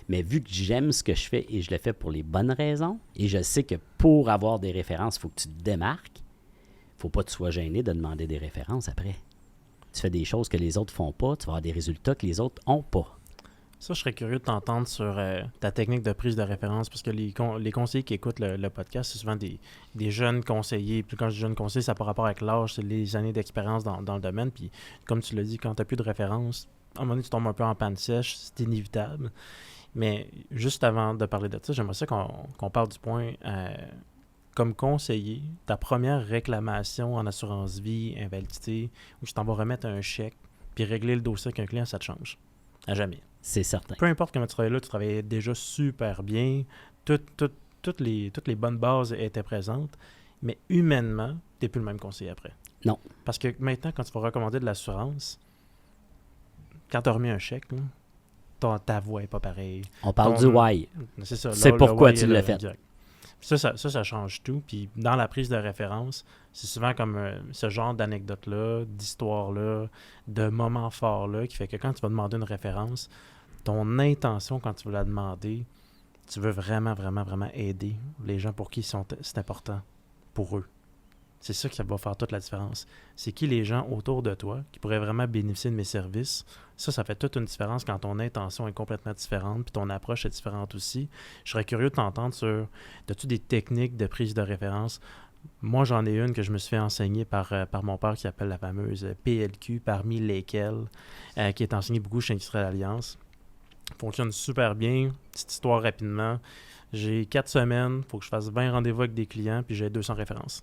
Mais vu que j'aime ce que je fais et je le fais pour les bonnes raisons, et je sais que pour avoir des références, il faut que tu te démarques, il ne faut pas que tu sois gêné de demander des références après. Tu fais des choses que les autres font pas, tu vas avoir des résultats que les autres n'ont pas. Ça, je serais curieux de t'entendre sur ta technique de prise de référence, parce que les conseillers qui écoutent le podcast, c'est souvent des jeunes conseillers. Puis quand je dis jeunes conseillers, ça n'a pas rapport avec l'âge, c'est les années d'expérience dans le domaine. Puis comme tu l'as dit, quand tu n'as plus de référence, à un moment donné, tu tombes un peu en panne sèche, c'est inévitable. Mais juste avant de parler de ça, j'aimerais ça qu'on parle du point... comme conseiller, ta première réclamation en assurance vie, invalidité, où tu t'en vas remettre un chèque, puis régler le dossier avec un client, ça te change. À jamais. C'est certain. Peu importe comment tu travaillais là, tu travaillais déjà super bien. Toutes les bonnes bases étaient présentes. Mais humainement, tu n'es plus le même conseiller après. Non. Parce que maintenant, quand tu vas recommander de l'assurance, quand tu as remis un chèque, là, ta voix n'est pas pareille. On parle du why. C'est ça. C'est pourquoi tu l'as fait. Direct. Ça change tout. Puis dans la prise de référence, c'est souvent comme ce genre d'anecdote-là, d'histoire-là, de moments forts-là, qui fait que quand tu vas demander une référence, ton intention quand tu veux la demander, tu veux vraiment, vraiment, vraiment aider les gens pour qui c'est important pour eux. C'est ça qui va faire toute la différence. C'est qui les gens autour de toi qui pourraient vraiment bénéficier de mes services. Ça fait toute une différence quand ton intention est complètement différente puis ton approche est différente aussi. Je serais curieux de t'entendre sur, as-tu des techniques de prise de référence? Moi, j'en ai une que je me suis fait enseigner par mon père qui s'appelle la fameuse PLQ, parmi lesquelles, qui est enseignée beaucoup chez Industrielle Alliance. Fonctionne super bien. Petite histoire rapidement. J'ai 4 semaines, il faut que je fasse 20 rendez-vous avec des clients puis j'ai 200 références.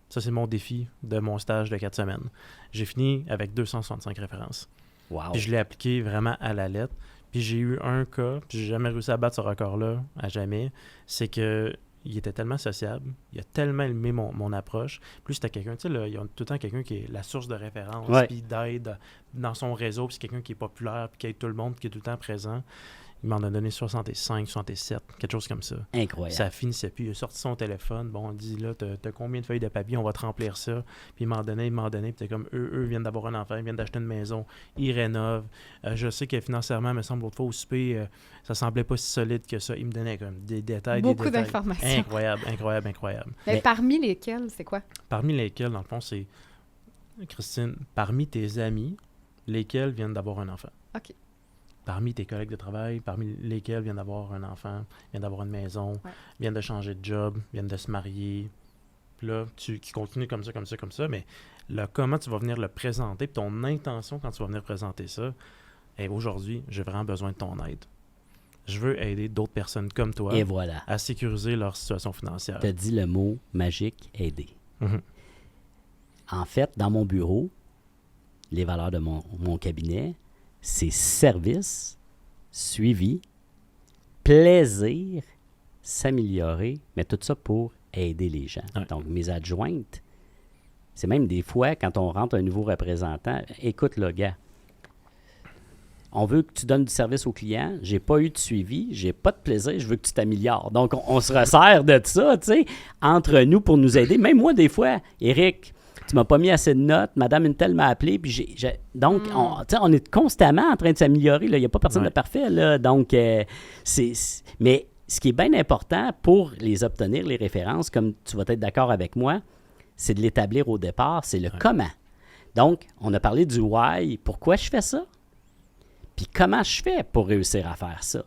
Ça, c'est mon défi de mon stage de 4 semaines. J'ai fini avec 265 références. Wow. Puis je l'ai appliqué vraiment à la lettre. Puis j'ai eu un cas, puis j'ai jamais réussi à battre ce record-là, à jamais. C'est que il était tellement sociable, il a tellement aimé mon approche. Plus c'était quelqu'un, tu sais, il y a tout le temps quelqu'un qui est la source de référence, puis d'aide dans son réseau, puis c'est quelqu'un qui est populaire, puis qui aide tout le monde, qui est tout le temps présent. Il m'en a donné 65, 67, quelque chose comme ça. Incroyable. Ça finissait plus. Il a sorti son téléphone. Bon, on dit, là, t'as combien de feuilles de papier? On va te remplir ça. Puis il m'en donnait. Puis t'es comme, eux viennent d'avoir un enfant, ils viennent d'acheter une maison, ils rénovent. Je sais que financièrement, me semble, l'autre fois au souper, ça semblait pas si solide que ça. Il me donnait comme des détails. Beaucoup d'informations. Incroyable. Mais parmi lesquels, c'est quoi? Parmi lesquels, dans le fond, c'est, Christine, parmi tes amis, lesquels viennent d'avoir un enfant. OK. Parmi tes collègues de travail, parmi lesquels viennent d'avoir un enfant, viennent d'avoir une maison, viennent de changer de job, viennent de se marier. Puis là, qui continue comme ça, mais là, comment tu vas venir le présenter, puis ton intention quand tu vas venir présenter ça, aujourd'hui, j'ai vraiment besoin de ton aide. Je veux aider d'autres personnes comme toi et voilà, à sécuriser leur situation financière. Tu as dit le mot magique, aider. Mm-hmm. En fait, dans mon bureau, les valeurs de mon cabinet, c'est service, suivi, plaisir, s'améliorer, mais tout ça pour aider les gens. Ouais. Donc, mes adjointes, c'est même des fois, quand on rentre un nouveau représentant, écoute le gars, on veut que tu donnes du service aux clients, j'ai pas eu de suivi, j'ai pas de plaisir, je veux que tu t'améliores. Donc, on se resserre de ça, tu sais, entre nous pour nous aider. Même moi, des fois, Éric, tu m'as pas mis assez de notes, Madame Intel m'a appelé, puis donc, on est constamment en train de s'améliorer, il n'y a pas personne de parfait, là, donc, mais ce qui est bien important pour les obtenir, les références, comme tu vas être d'accord avec moi, c'est de l'établir au départ, c'est le comment. Donc, on a parlé du why, pourquoi je fais ça, puis comment je fais pour réussir à faire ça.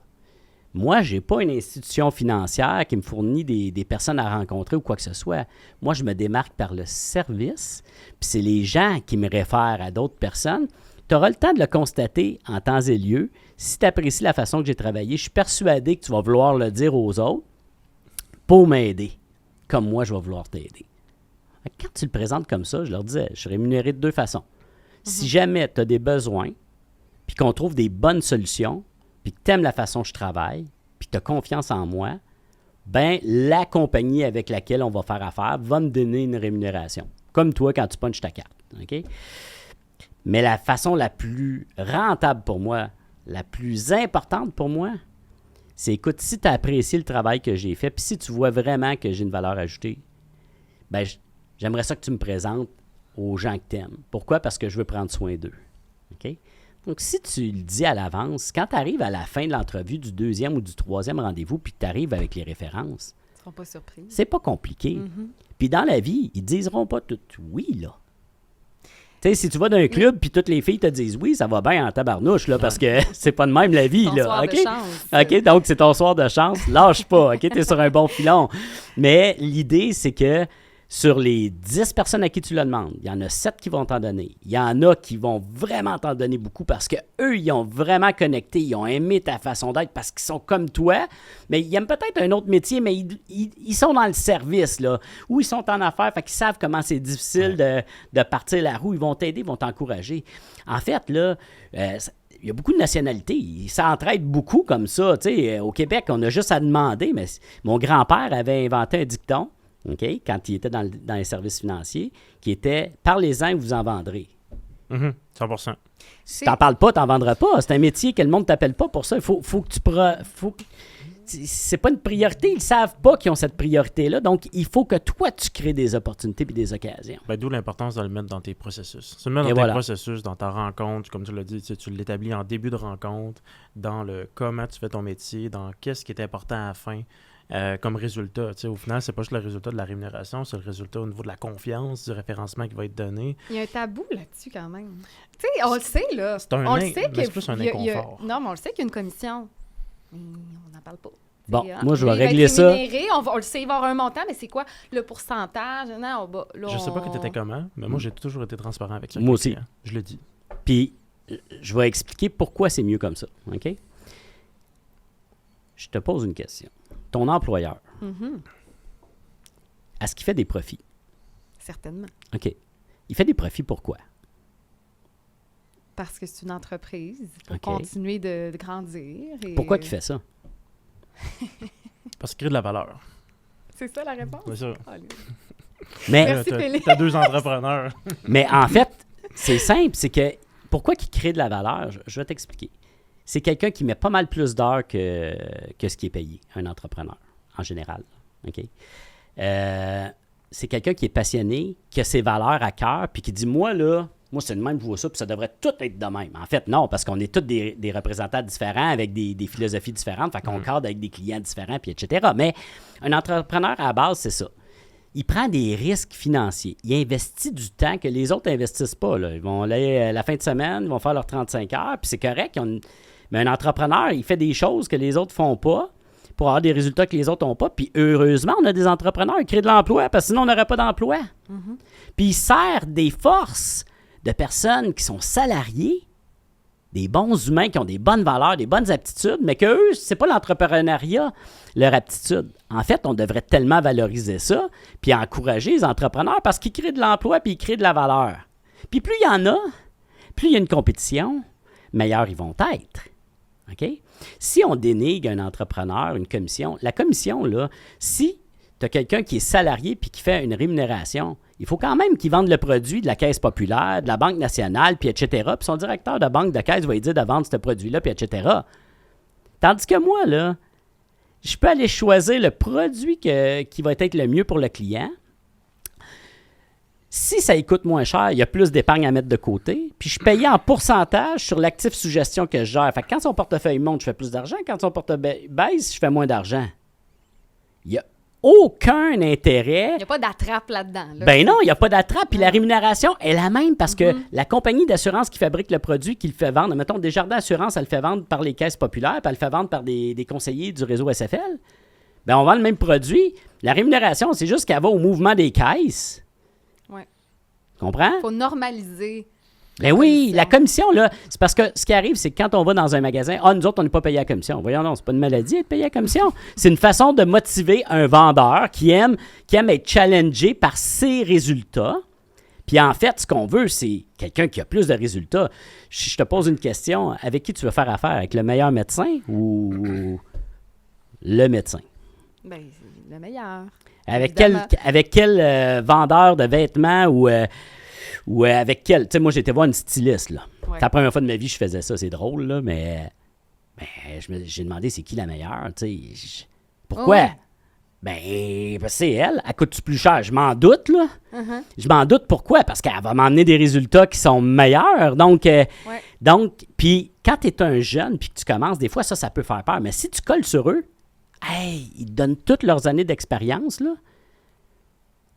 Moi, je n'ai pas une institution financière qui me fournit des personnes à rencontrer ou quoi que ce soit. Moi, je me démarque par le service, puis c'est les gens qui me réfèrent à d'autres personnes. Tu auras le temps de le constater en temps et lieu. Si tu apprécies la façon que j'ai travaillé, je suis persuadé que tu vas vouloir le dire aux autres pour m'aider, comme moi, je vais vouloir t'aider. Quand tu le présentes comme ça, je leur disais, je suis rémunéré de 2 façons. Si jamais tu as des besoins, puis qu'on trouve des bonnes solutions, puis que tu aimes la façon que je travaille, puis que tu as confiance en moi, ben la compagnie avec laquelle on va faire affaire va me donner une rémunération. Comme toi quand tu punches ta carte. OK? Mais la façon la plus rentable pour moi, la plus importante pour moi, c'est, écoute, si tu as apprécié le travail que j'ai fait, puis si tu vois vraiment que j'ai une valeur ajoutée, ben j'aimerais ça que tu me présentes aux gens que tu aimes. Pourquoi? Parce que je veux prendre soin d'eux. OK? Donc, si tu le dis à l'avance, quand tu arrives à la fin de l'entrevue du 2e ou du 3e rendez-vous, puis que tu arrives avec les références, ils ne seront pas surpris. C'est pas compliqué. Puis dans la vie, ils ne diront pas tout oui, là. Tu sais, si tu vas dans un club puis toutes les filles te disent oui, ça va bien en tabarnouche, là, parce que c'est pas de même la vie, ton là. soir OK? de chance. OK, donc c'est ton soir de chance. Lâche pas, OK? T'es sur un bon filon. Mais l'idée, c'est que sur les 10 personnes à qui tu le demandes, il y en a 7 qui vont t'en donner. Il y en a qui vont vraiment t'en donner beaucoup parce qu'eux, ils ont vraiment connecté, ils ont aimé ta façon d'être parce qu'ils sont comme toi, mais ils aiment peut-être un autre métier, mais ils sont dans le service, là, ou ils sont en affaires, fait qu'ils savent comment c'est difficile de partir la roue. Ils vont t'aider, ils vont t'encourager. En fait, là, il y a beaucoup de nationalités. Ils s'entraident beaucoup comme ça. Tu sais, au Québec, on a juste à demander, mais mon grand-père avait inventé un dicton, OK, quand il était dans les services financiers, qui était « Parlez-en et vous en vendrez ». 100%. Si tu n'en parles pas, tu n'en vendras pas. C'est un métier que le monde ne t'appelle pas pour ça. Il faut que tu... C'est pas une priorité. Ils ne savent pas qu'ils ont cette priorité-là. Donc, il faut que toi, tu crées des opportunités et des occasions. Ben, d'où l'importance de le mettre dans tes processus. Tu le mets dans tes processus, dans ta rencontre, comme tu l'as dit, tu l'établis en début de rencontre, dans le comment tu fais ton métier, dans qu'est-ce qui est important à la fin. Comme résultat. Au final, c'est pas juste le résultat de la rémunération, c'est le résultat au niveau de la confiance, du référencement qui va être donné. Il y a un tabou là-dessus quand même. Tu sais, on le sait, là. C'est plus un inconfort. Non, mais on le sait qu'il y a une commission. Mais on n'en parle pas. Bon, moi, je vais régler ça. On le sait, il va y avoir un montant, mais c'est quoi le pourcentage? Non, je sais pas que tu étais comment, mais moi, j'ai toujours été transparent avec ça. Moi aussi. Je le dis. Puis, je vais expliquer pourquoi c'est mieux comme ça. OK? Je te pose une question. Ton employeur, est-ce qu'il fait des profits? Certainement. OK. Il fait des profits pourquoi? Parce que c'est une entreprise pour continuer de grandir. Et... Pourquoi il fait ça? Parce qu'il crée de la valeur. C'est ça la réponse? C'est ça. Mais merci, Félix. T'as 2 entrepreneurs. Mais en fait, c'est simple. C'est que pourquoi il crée de la valeur? Je vais t'expliquer. C'est quelqu'un qui met pas mal plus d'heures que ce qui est payé, un entrepreneur, en général. OK? C'est quelqu'un qui est passionné, qui a ses valeurs à cœur, puis qui dit, moi, c'est de même, je vois ça, puis ça devrait tout être de même. En fait, non, parce qu'on est tous des représentants différents, avec des philosophies différentes, fait qu'on cadre avec des clients différents, puis etc. Mais un entrepreneur, à la base, c'est ça. Il prend des risques financiers. Il investit du temps que les autres n'investissent pas. Là. Ils vont aller la fin de semaine, ils vont faire leurs 35 heures, puis c'est correct. Mais un entrepreneur, il fait des choses que les autres ne font pas pour avoir des résultats que les autres n'ont pas. Puis heureusement, on a des entrepreneurs qui créent de l'emploi, parce que sinon, on n'aurait pas d'emploi. Puis il sert des forces de personnes qui sont salariées, des bons humains qui ont des bonnes valeurs, des bonnes aptitudes, mais qu'eux, c'est pas l'entrepreneuriat, leur aptitude. En fait, on devrait tellement valoriser ça, puis encourager les entrepreneurs parce qu'ils créent de l'emploi puis ils créent de la valeur. Puis plus il y en a, plus il y a une compétition, meilleurs ils vont être. OK? Si on dénigre un entrepreneur, une commission, la commission, là, si tu as quelqu'un qui est salarié puis qui fait une rémunération, il faut quand même qu'il vende le produit de la Caisse populaire, de la Banque nationale, puis etc. Puis son directeur de banque de caisse va lui dire de vendre ce produit-là, puis etc. Tandis que moi, là, je peux aller choisir le produit qui va être le mieux pour le client. Si ça coûte moins cher, il y a plus d'épargne à mettre de côté. Puis je paye en pourcentage sur l'actif sous gestion que je gère. Fait que quand son portefeuille monte, je fais plus d'argent. Quand son portefeuille baisse, je fais moins d'argent. Il n'y a aucun intérêt. Il n'y a pas d'attrape là-dedans. Là. Ben non, il n'y a pas d'attrape. Puis la rémunération est la même parce que la compagnie d'assurance qui fabrique le produit, qui le fait vendre, mettons, Desjardins Assurance, elle le fait vendre par les caisses populaires, puis elle le fait vendre par des conseillers du réseau SFL. Ben on vend le même produit. La rémunération, c'est juste qu'elle va au mouvement des caisses. Oui. Comprends? Il faut normaliser Ben oui, la commission, là, c'est parce que ce qui arrive, c'est que quand on va dans un magasin, nous autres, on n'est pas payé à la commission. Voyons, non, c'est pas une maladie être payé à la commission. C'est une façon de motiver un vendeur qui aime être challengé par ses résultats. Puis en fait, ce qu'on veut, c'est quelqu'un qui a plus de résultats. Je te pose une question, avec qui tu veux faire affaire? Avec le meilleur médecin ou le médecin? Ben, le meilleur. Avec quel vendeur de vêtements ou avec quel... Tu sais, moi, j'ai été voir une styliste, là. Ouais. C'est la première fois de ma vie que je faisais ça. C'est drôle, là, mais j'ai demandé c'est qui la meilleure, tu sais. Pourquoi? Oh. Ben, c'est elle. Elle coûte-tu plus cher? Je m'en doute, là. Uh-huh. Je m'en doute. Pourquoi? Parce qu'elle va m'emmener des résultats qui sont meilleurs. Donc, puis quand tu es un jeune puis que tu commences, des fois, ça peut faire peur. Mais si tu colles sur eux, ils te donnent toutes leurs années d'expérience, là.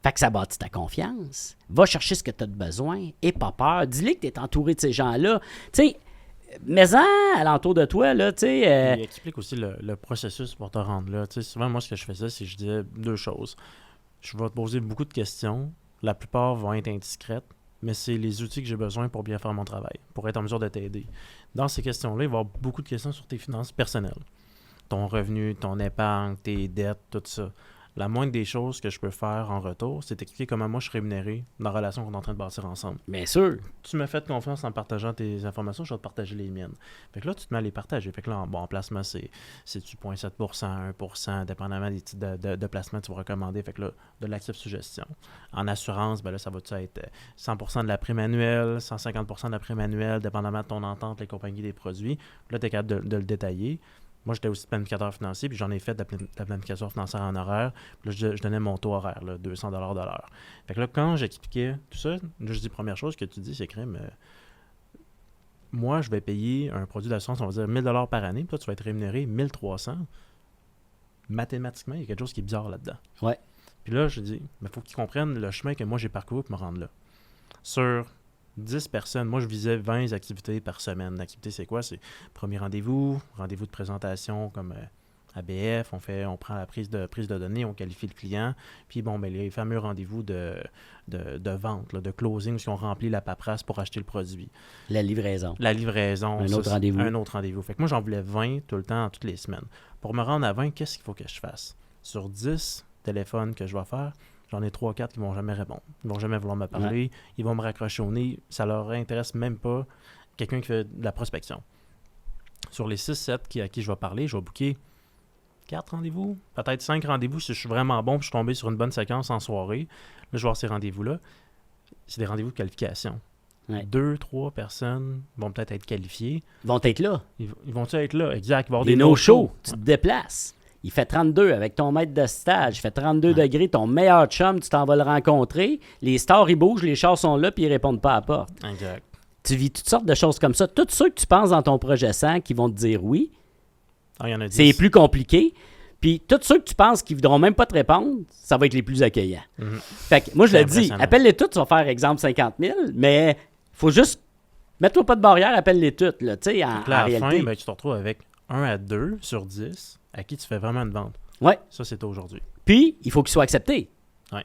Fait que ça bâtit ta confiance. Va chercher ce que tu as de besoin. Aie pas peur. Dis-lui que tu es entouré de ces gens-là. Tu sais, mais-en alentour de toi, là, tu sais... Il explique aussi le processus pour te rendre là. Tu sais, souvent, moi, ce que je faisais, c'est que je disais deux choses. Je vais te poser beaucoup de questions. La plupart vont être indiscrètes, mais c'est les outils que j'ai besoin pour bien faire mon travail, pour être en mesure de t'aider. Dans ces questions-là, il va y avoir beaucoup de questions sur tes finances personnelles. Ton revenu, ton épargne, tes dettes, tout ça. La moindre des choses que je peux faire en retour, c'est t'expliquer comment moi je suis rémunéré dans la relation qu'on est en train de bâtir ensemble. Bien sûr. Tu me fais confiance en partageant tes informations, je vais te partager les miennes. Fait que là, tu te mets à les partager. Fait que là, en placement, c'est 0,7%, 1%, dépendamment des types de placements que tu vas recommander. Fait que là, de l'active-suggestion. En assurance, ben là, ça va être 100% de la prime annuelle, 150% de la prime annuelle, dépendamment de ton entente, les compagnies des produits. Là, tu es capable de le détailler. Moi, j'étais aussi planificateur financier, puis j'en ai fait de la planification financière en horaire. Puis là, je donnais mon taux horaire, là, 200 de l'heure. Fait que là, quand j'expliquais tout ça, là, je dis, première chose que tu dis, c'est crime. Moi, je vais payer un produit d'assurance, on va dire 1 000 par année, puis toi, tu vas être rémunéré 1 300. Mathématiquement, il y a quelque chose qui est bizarre là-dedans. Ouais. Puis là, je dis, il faut qu'ils comprennent le chemin que moi, j'ai parcouru pour me rendre là. Sur 10 personnes. Moi, je visais 20 activités par semaine. L'activité, c'est quoi? C'est premier rendez-vous de présentation comme ABF, on prend la prise de données, on qualifie le client, puis bon, ben les fameux rendez-vous de vente, là, de closing, où on remplit la paperasse pour acheter le produit. La livraison. Un autre rendez-vous. Un autre rendez-vous. Fait que moi, j'en voulais 20 tout le temps, toutes les semaines. Pour me rendre à 20, qu'est-ce qu'il faut que je fasse? Sur 10 téléphones que je vais faire, j'en ai 3-4 qui ne vont jamais répondre. Ils ne vont jamais vouloir me parler. Ouais. Ils vont me raccrocher au nez. Ça leur intéresse même pas quelqu'un qui fait de la prospection. Sur les 6-7 à qui je vais parler, je vais booker 4 rendez-vous, peut-être 5 rendez-vous si je suis vraiment bon et je suis tombé sur une bonne séquence en soirée. Là, je vais avoir ces rendez-vous-là. C'est des rendez-vous de qualification. Ouais. 2-3 personnes vont peut-être être qualifiées. Ils vont être là. Ils vont-tu être là? Exact. Il va y avoir des no-shows. Tu te déplaces. Il fait 32 avec ton maître de stage. Il fait 32 degrés. Ton meilleur chum, tu t'en vas le rencontrer. Les stars, ils bougent, les chars sont là, puis ils répondent pas à la porte. Exact. Tu vis toutes sortes de choses comme ça. Tous ceux que tu penses dans ton projet 100 qui vont te dire oui, y en a 10. C'est plus compliqué. Puis tous ceux que tu penses qui ne voudront même pas te répondre, ça va être les plus accueillants. Mm-hmm. Fait que moi, je le dis, appelle-les toutes, tu vas faire exemple 50 000, mais il faut juste, mets-toi pas de barrière, appelle-les toutes. Là, tu sais, en réalité. À la fin, ben, tu te retrouves avec 1 à 2 sur 10 à qui tu fais vraiment une vente. Oui. Ça, c'est aujourd'hui. Puis, il faut qu'ils soient acceptés. Oui.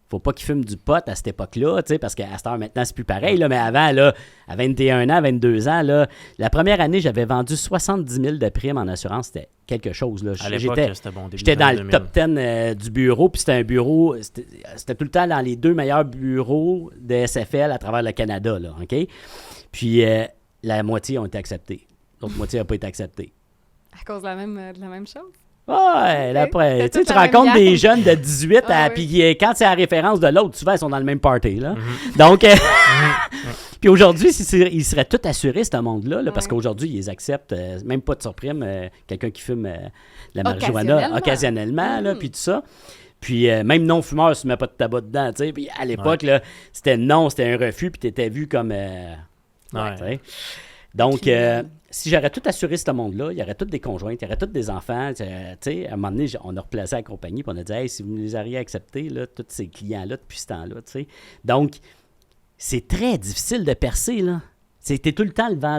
Faut pas qu'ils fument du pot à cette époque-là, tu sais, parce qu'à cette heure, maintenant, c'est plus pareil, là, mais avant, là, à 21 ans, 22 ans, là, la première année, j'avais vendu 70 000 de primes en assurance. C'était quelque chose, là. À l'époque, c'était bon. J'étais dans le top 10 du bureau, puis c'était un bureau, c'était tout le temps dans les 2 meilleurs bureaux de SFL à travers le Canada, là, OK? Puis, la moitié ont été acceptés. L'autre moitié n'a pas été acceptée. À cause de la même chose? Ouais, après, tu rencontres des jeunes de 18 puis quand c'est la référence de l'autre, souvent, ils sont dans le même party, là. Mm-hmm. Donc, puis aujourd'hui, ils seraient tous assurés, ce monde-là, là, parce qu'aujourd'hui, ils les acceptent, même pas de surprime, quelqu'un qui fume la marijuana occasionnellement, là, puis tout ça. Puis même non-fumeur, ne se met pas de tabac dedans, tu sais. Puis à l'époque, là, c'était un refus, puis tu étais vu comme... Donc, si j'aurais tout assuré ce monde-là, il y aurait toutes des conjointes, il y aurait tous des enfants. Tu sais, à un moment donné, on a replacé la compagnie et on a dit « Hey, si vous nous auriez accepté, là, tous ces clients-là depuis ce temps-là. » tu sais. Donc, c'est très difficile de percer, là. T'es tout le temps le vent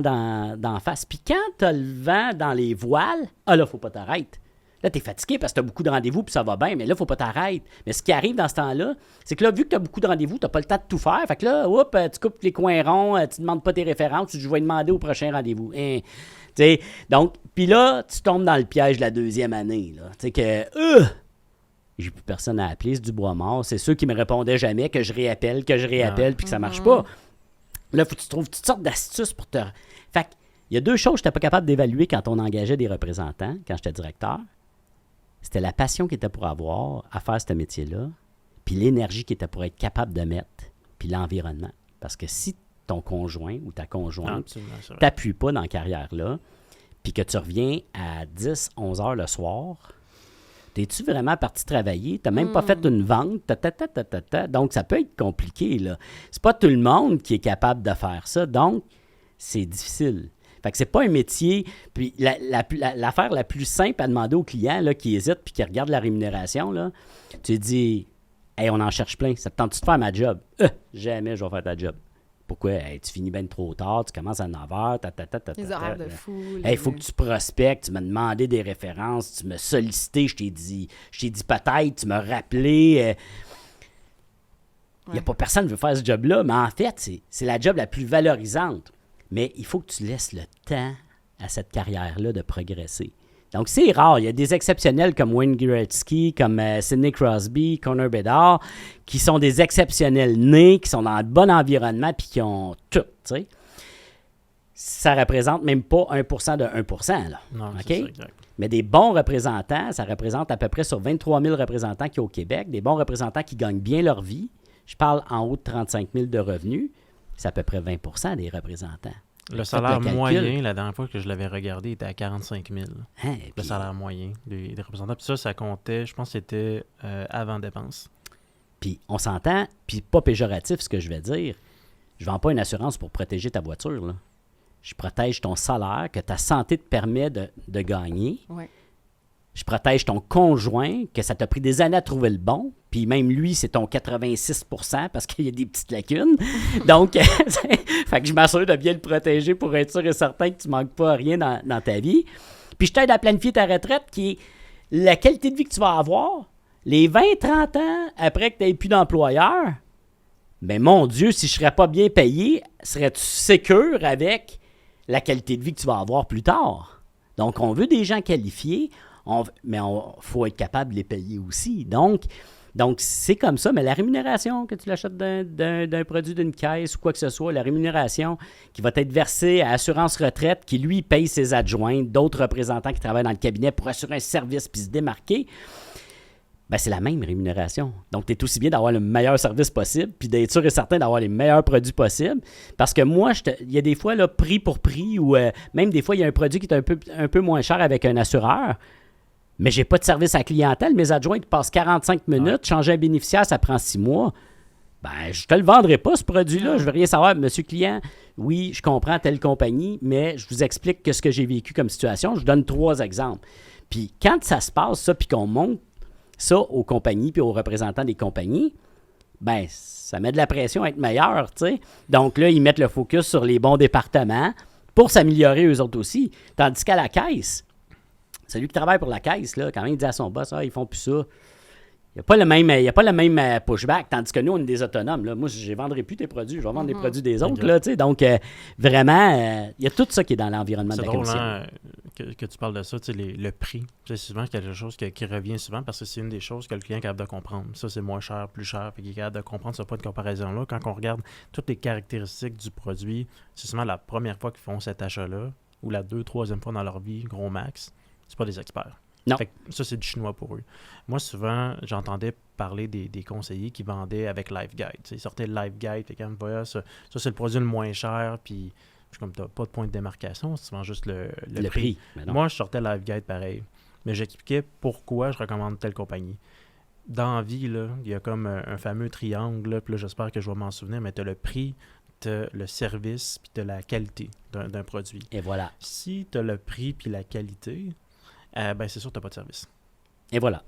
d'en face. Puis quand tu as le vent dans les voiles, là, faut pas t'arrêter. Là, tu es fatigué parce que tu as beaucoup de rendez-vous puis ça va bien, mais là, il ne faut pas t'arrêter. Mais ce qui arrive dans ce temps-là, c'est que là, vu que tu as beaucoup de rendez-vous, tu n'as pas le temps de tout faire. Fait que là, tu coupes les coins ronds, tu ne demandes pas tes références, tu dis, je vais demander au prochain rendez-vous. Donc, puis là, tu tombes dans le piège de la deuxième année. Tu sais que, j'ai plus personne à appeler, c'est du bois mort. C'est ceux qui me répondaient jamais, que je réappelle, puis que ça marche pas. Là, il faut que tu trouves toutes sortes d'astuces pour te... Fait il y a deux choses que je n'étais pas capable d'évaluer quand on engageait des représentants, quand j'étais directeur. C'était la passion qu'il était pour avoir à faire ce métier-là, puis l'énergie qu'il était pour être capable de mettre, puis l'environnement. Parce que si ton conjoint ou ta conjointe ne t'appuie pas dans la carrière-là, puis que tu reviens à 10, 11 heures le soir, t'es-tu vraiment parti travailler? Tu n'as même pas fait une vente? Donc, ça peut être compliqué, là. C'est pas tout le monde qui est capable de faire ça, donc c'est difficile. Fait que c'est pas un métier. Puis l'affaire la plus simple à demander aux clients là, qui hésitent puis qui regardent la rémunération, là, tu dis « Hey, on en cherche plein. Ça te tente-tu de faire ma job? Jamais je vais faire ta job. » Pourquoi? Hey, tu finis bien trop tard, tu commences à 9h, les horaires de fou. Il faut que tu prospectes, tu m'as demandé des références, tu m'as sollicité, je t'ai dit peut-être, tu m'as rappelé. Il n'y a pas personne qui veut faire ce job-là, mais en fait, c'est la job la plus valorisante. Mais il faut que tu laisses le temps à cette carrière-là de progresser. Donc, c'est rare. Il y a des exceptionnels comme Wayne Gretzky, comme Sidney Crosby, Connor Bedard, qui sont des exceptionnels nés, qui sont dans le bon environnement puis qui ont tout, tu sais. Ça représente même pas 1% de 1%, là. Non, OK? c'est ça, exact. Mais des bons représentants, ça représente à peu près sur 23 000 représentants qui sont au Québec, des bons représentants qui gagnent bien leur vie. Je parle en haut de 35 000 de revenus. C'est à peu près 20% des représentants. Le salaire moyen, la dernière fois que je l'avais regardé, était à 45 000. Le salaire moyen des représentants. Puis ça comptait, je pense que c'était avant dépenses. Puis on s'entend, puis pas péjoratif ce que je vais dire. Je ne vends pas une assurance pour protéger ta voiture, là. Je protège ton salaire que ta santé te permet de gagner. Ouais. Je protège ton conjoint, que ça t'a pris des années à trouver le bon. Puis même lui, c'est ton 86% parce qu'il y a des petites lacunes. Donc, fait que je m'assure de bien le protéger pour être sûr et certain que tu ne manques pas à rien dans ta vie. Puis je t'aide à planifier ta retraite qui est la qualité de vie que tu vas avoir. Les 20-30 ans après que tu n'aies plus d'employeur, ben mon Dieu, si je ne serais pas bien payé, serais-tu sécure avec la qualité de vie que tu vas avoir plus tard? Donc, on veut des gens qualifiés. Mais il faut être capable de les payer aussi. Donc, c'est comme ça. Mais la rémunération, que tu l'achètes d'un produit d'une caisse ou quoi que ce soit, la rémunération qui va être versée à Assurance Retraite, qui, lui, paye ses adjoints, d'autres représentants qui travaillent dans le cabinet pour assurer un service puis se démarquer, ben c'est la même rémunération. Donc, tu es aussi bien d'avoir le meilleur service possible puis d'être sûr et certain d'avoir les meilleurs produits possibles. Parce que moi, il y a des fois, là, prix pour prix, ou même des fois, il y a un produit qui est un peu moins cher avec un assureur. Mais j'ai pas de service à la clientèle. Mes adjoints passent 45 minutes. Changer un bénéficiaire, ça prend 6 mois. Ben, je te le vendrai pas, ce produit-là. Je veux rien savoir. Monsieur client, oui, je comprends telle compagnie, mais je vous explique ce que j'ai vécu comme situation. Je donne 3 exemples. Puis quand ça se passe, ça, puis qu'on monte ça aux compagnies puis aux représentants des compagnies, ben ça met de la pression à être meilleur, tu sais. Donc là, ils mettent le focus sur les bons départements pour s'améliorer eux autres aussi. Tandis qu'à la caisse, celui qui travaille pour la caisse, là, quand même, il dit à son boss, ils font plus ça. Il n'y a pas le même pushback, tandis que nous, on est des autonomes. Là. Moi, je ne vendrai plus tes produits, je vais vendre les produits des autres. Là, donc, vraiment, il y a tout ça qui est dans l'environnement de la commission. C'est drôle que tu parles de ça, le prix. C'est souvent quelque chose qui revient souvent parce que c'est une des choses que le client est capable de comprendre. Ça, c'est moins cher, plus cher, puis il est capable de comprendre ce point de comparaison-là. Quand on regarde toutes les caractéristiques du produit, c'est souvent la première fois qu'ils font cet achat-là ou la 2e, 3e fois dans leur vie, gros max. C'est pas des experts. Non. Fait que ça, c'est du chinois pour eux. Moi, souvent, j'entendais parler des conseillers qui vendaient avec Life Guide. Ils sortaient le Life Guide, fait comme, voilà, ça c'est le produit le moins cher, puis je suis comme, t'as pas de point de démarcation, c'est souvent juste le prix. Moi, je sortais Life Guide pareil, mais j'expliquais pourquoi je recommande telle compagnie. Dans la vie, là, il y a comme un fameux triangle, puis là, j'espère que je vais m'en souvenir, mais t'as le prix, t'as le service, puis t'as la qualité d'un produit. Et voilà. Si t'as le prix puis la qualité, ben c'est sûr que tu n'as pas de service. Et voilà.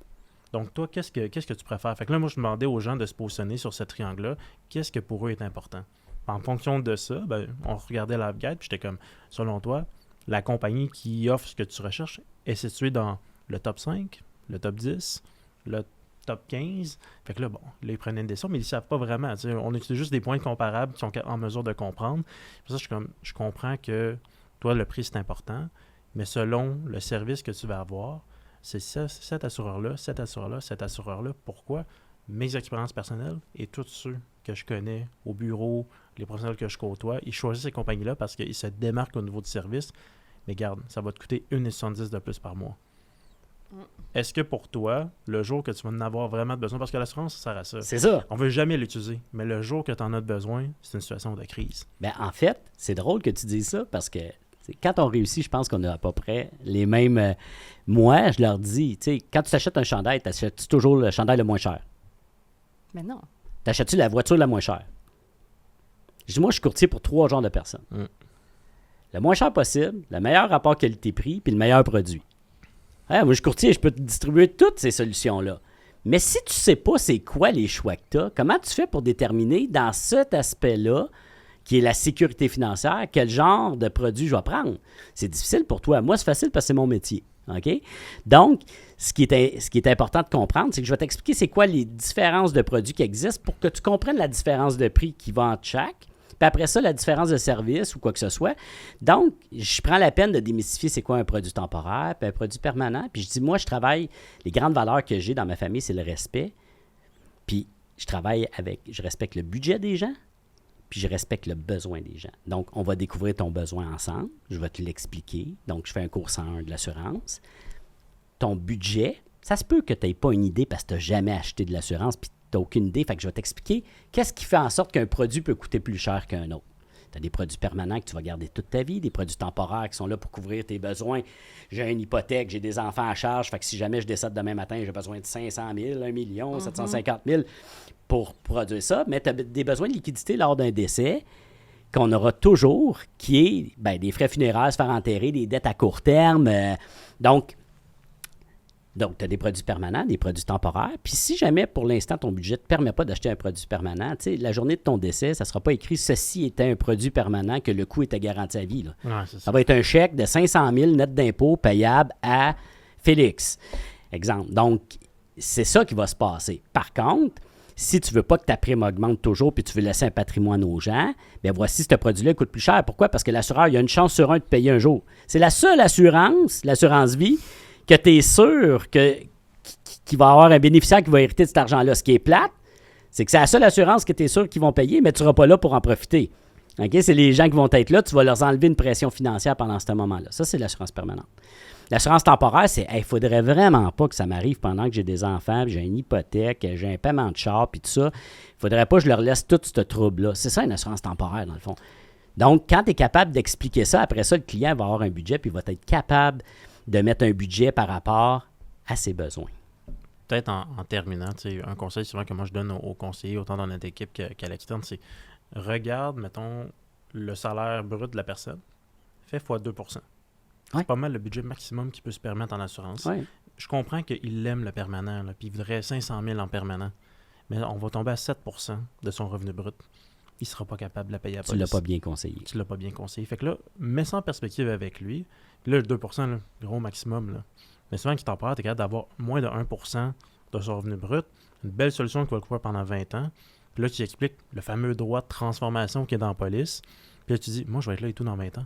Donc, toi, qu'est-ce que tu préfères? Fait que là, moi, je demandais aux gens de se positionner sur ce triangle-là. Qu'est-ce que pour eux est important? En fonction de ça, ben, on regardait la guide, puis j'étais comme, selon toi, la compagnie qui offre ce que tu recherches est située dans le top 5, le top 10, le top 15. Fait que là, bon, là, ils prenaient une décision, mais ils ne savent pas vraiment. T'sais, on utilise juste des points comparables qui sont en mesure de comprendre. Pour ça, je comprends que toi, le prix, c'est important, mais selon le service que tu vas avoir, c'est cet assureur-là, cet assureur-là, cet assureur-là. Pourquoi? Mes expériences personnelles et tous ceux que je connais au bureau, les professionnels que je côtoie, ils choisissent ces compagnies-là parce qu'ils se démarquent au niveau du service. Mais garde, ça va te coûter 1,70 de plus par mois. Est-ce que pour toi, le jour que tu vas en avoir vraiment besoin, parce que l'assurance, ça sert à ça. C'est ça. On ne veut jamais l'utiliser, mais le jour que tu en as besoin, c'est une situation de crise. Ben, en fait, c'est drôle que tu dises ça parce que quand on réussit, je pense qu'on a à peu près les mêmes... moi, je leur dis, tu sais, quand tu t'achètes un chandail, t'achètes-tu toujours le chandail le moins cher? Mais non. T'achètes-tu la voiture la moins chère? Je dis, moi, je suis courtier pour 3 genres de personnes. Le moins cher possible, le meilleur rapport qualité-prix, puis le meilleur produit. Moi, je suis courtier, je peux te distribuer toutes ces solutions-là. Mais si tu ne sais pas c'est quoi les choix que tu as, comment tu fais pour déterminer dans cet aspect-là, qui est la sécurité financière, quel genre de produit je vais prendre? C'est difficile pour toi. Moi, c'est facile parce que c'est mon métier. OK? Donc, ce qui est important de comprendre, c'est que je vais t'expliquer c'est quoi les différences de produits qui existent pour que tu comprennes la différence de prix qui va entre chaque. Puis après ça, la différence de service ou quoi que ce soit. Donc, je prends la peine de démystifier c'est quoi un produit temporaire puis un produit permanent. Puis je dis, moi, je travaille, les grandes valeurs que j'ai dans ma famille, c'est le respect. Puis je respecte le budget des gens, puis je respecte le besoin des gens. Donc, on va découvrir ton besoin ensemble. Je vais te l'expliquer. Donc, je fais un cours 101 de l'assurance. Ton budget, ça se peut que tu n'aies pas une idée parce que tu n'as jamais acheté de l'assurance puis tu n'as aucune idée. Fait que je vais t'expliquer qu'est-ce qui fait en sorte qu'un produit peut coûter plus cher qu'un autre. Tu as des produits permanents que tu vas garder toute ta vie, des produits temporaires qui sont là pour couvrir tes besoins. J'ai une hypothèque, j'ai des enfants à charge, fait que si jamais je décède demain matin, j'ai besoin de 500 000, 1 million, 750 000 pour produire ça. Mais tu as des besoins de liquidité lors d'un décès qu'on aura toujours, qui est des frais funéraires, se faire enterrer, des dettes à court terme. Donc, tu as des produits permanents, des produits temporaires. Puis si jamais, pour l'instant, ton budget ne te permet pas d'acheter un produit permanent, la journée de ton décès, ça ne sera pas écrit « Ceci était un produit permanent que le coût était garanti à vie. » Ça va être un chèque de 500 000 net d'impôt payable à Félix. Exemple. Donc, c'est ça qui va se passer. Par contre, si tu ne veux pas que ta prime augmente toujours puis tu veux laisser un patrimoine aux gens, bien voici ce produit-là coûte plus cher. Pourquoi? Parce que l'assureur, il a une chance sur un de payer un jour. C'est la seule assurance, l'assurance vie, que tu es sûr qu'il va avoir un bénéficiaire qui va hériter de cet argent-là. Ce qui est plate, c'est que c'est la seule assurance que tu es sûr qu'ils vont payer, mais tu ne seras pas là pour en profiter. Okay? C'est les gens qui vont être là, tu vas leur enlever une pression financière pendant ce moment-là. Ça, c'est l'assurance permanente. L'assurance temporaire, c'est « il ne faudrait vraiment pas que ça m'arrive pendant que j'ai des enfants, puis j'ai une hypothèque, j'ai un paiement de char, puis tout ça. Il ne faudrait pas que je leur laisse tout ce trouble-là. » C'est ça, une assurance temporaire, dans le fond. Donc, quand tu es capable d'expliquer ça, après ça, le client va avoir un budget, puis il va être capable de mettre un budget par rapport à ses besoins. Peut-être en terminant, un conseil souvent que moi je donne aux conseillers, autant dans notre équipe qu'à l'externe, c'est regarde, mettons, le salaire brut de la personne, fais fois 2 %. C'est pas mal le budget maximum qu'il peut se permettre en assurance. Ouais. Je comprends qu'il aime le permanent, là, puis il voudrait 500 000 en permanent, mais on va tomber à 7 % de son revenu brut. Il ne sera pas capable de la payer à la police. Tu l'as pas bien conseillé. Tu l'as pas bien conseillé. Fait que là, mets ça en perspective avec lui. Là, le 2 %, là, gros maximum. Là. Mais souvent, qui t'en parle, tu es capable d'avoir moins de 1 % de son revenu brut. Une belle solution qui va le couvrir pendant 20 ans. Puis là, tu expliques le fameux droit de transformation qui est dans la police. Puis là, tu dis, moi, je vais être là et tout dans 20 ans.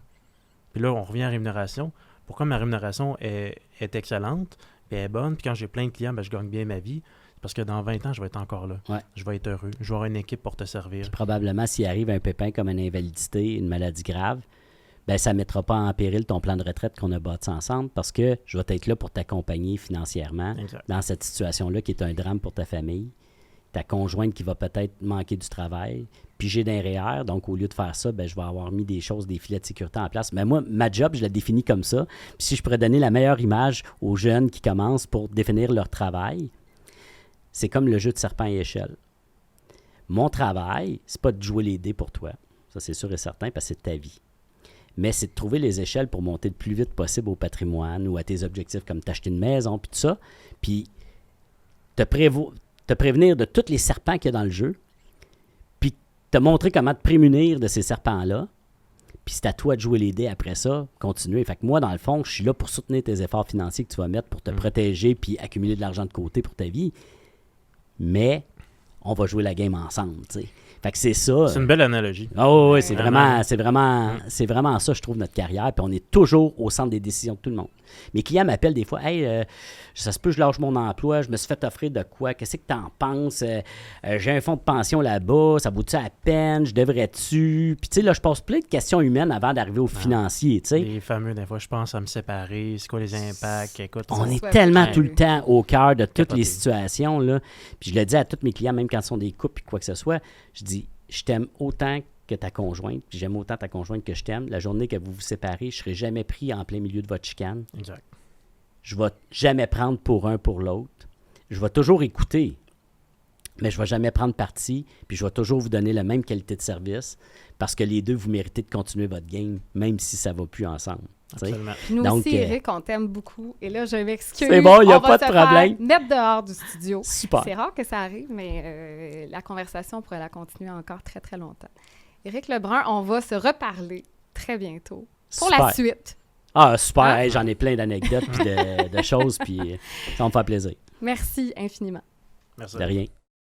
Puis là, on revient à la rémunération. Pourquoi ma rémunération est excellente, puis elle est bonne, puis quand j'ai plein de clients, je gagne bien ma vie. Parce que dans 20 ans, je vais être encore là. Ouais. Je vais être heureux. Je vais avoir une équipe pour te servir. Puis probablement, s'il arrive un pépin comme une invalidité, une maladie grave, ça ne mettra pas en péril ton plan de retraite qu'on a bâti ensemble parce que je vais être là pour t'accompagner financièrement dans cette situation-là qui est un drame pour ta famille. Ta conjointe qui va peut-être manquer du travail, piger d'un REER. Donc, au lieu de faire ça, je vais avoir mis des choses, des filets de sécurité en place. Mais moi, ma job, je la définis comme ça. Puis si je pourrais donner la meilleure image aux jeunes qui commencent pour définir leur travail, c'est comme le jeu de serpent et échelle. Mon travail, c'est pas de jouer les dés pour toi. Ça, c'est sûr et certain, parce que c'est ta vie. Mais c'est de trouver les échelles pour monter le plus vite possible au patrimoine ou à tes objectifs, comme t'acheter une maison, puis tout ça. Puis te prévenir de tous les serpents qu'il y a dans le jeu, puis te montrer comment te prémunir de ces serpents-là. Puis Puis c'est à toi de jouer les dés après ça, continuer. Fait que moi, dans le fond, je suis là pour soutenir tes efforts financiers que tu vas mettre pour te protéger puis accumuler de l'argent de côté pour ta vie. Mais on va jouer la game ensemble, tu sais. Fait que c'est ça. C'est une belle analogie. Oh, oui, c'est vraiment ça, je trouve, notre carrière. Puis on est toujours au centre des décisions de tout le monde. Mes clients m'appellent des fois, « Hey, ça se peut, je lâche mon emploi, je me suis fait offrir de quoi? Qu'est-ce que t'en penses? J'ai un fonds de pension là-bas, ça vaut-tu à peine? Je devrais-tu? » Puis tu sais, là, je pose plein de questions humaines avant d'arriver au financier, tu sais. Les fameux, des fois, je pense à me séparer, c'est quoi les impacts? Écoute, on est tellement tout le temps au cœur de toutes les situations, là. Puis je le dis à tous mes clients, même quand ce sont des couples, puis quoi que ce soit, je dis, je t'aime autant que ta conjointe, puis j'aime autant ta conjointe que je t'aime. La journée que vous vous séparez, je ne serai jamais pris en plein milieu de votre chicane. Exact. Je ne vais jamais prendre pour un pour l'autre. Je vais toujours écouter, mais je ne vais jamais prendre parti, puis je vais toujours vous donner la même qualité de service, parce que les deux, vous méritez de continuer votre game, même si ça ne va plus ensemble. Absolument. Nous donc, aussi, Eric, on t'aime beaucoup. Et là, je m'excuse. C'est bon, il n'y a pas de problème. Mettre dehors du studio. Super. C'est rare que ça arrive, mais la conversation pourrait la continuer encore très, très longtemps. Éric Lebrun, on va se reparler très bientôt pour la suite. Ah, super. Hein? Hey, j'en ai plein d'anecdotes et de choses, puis ça va me faire plaisir. Merci infiniment. Merci. De rien.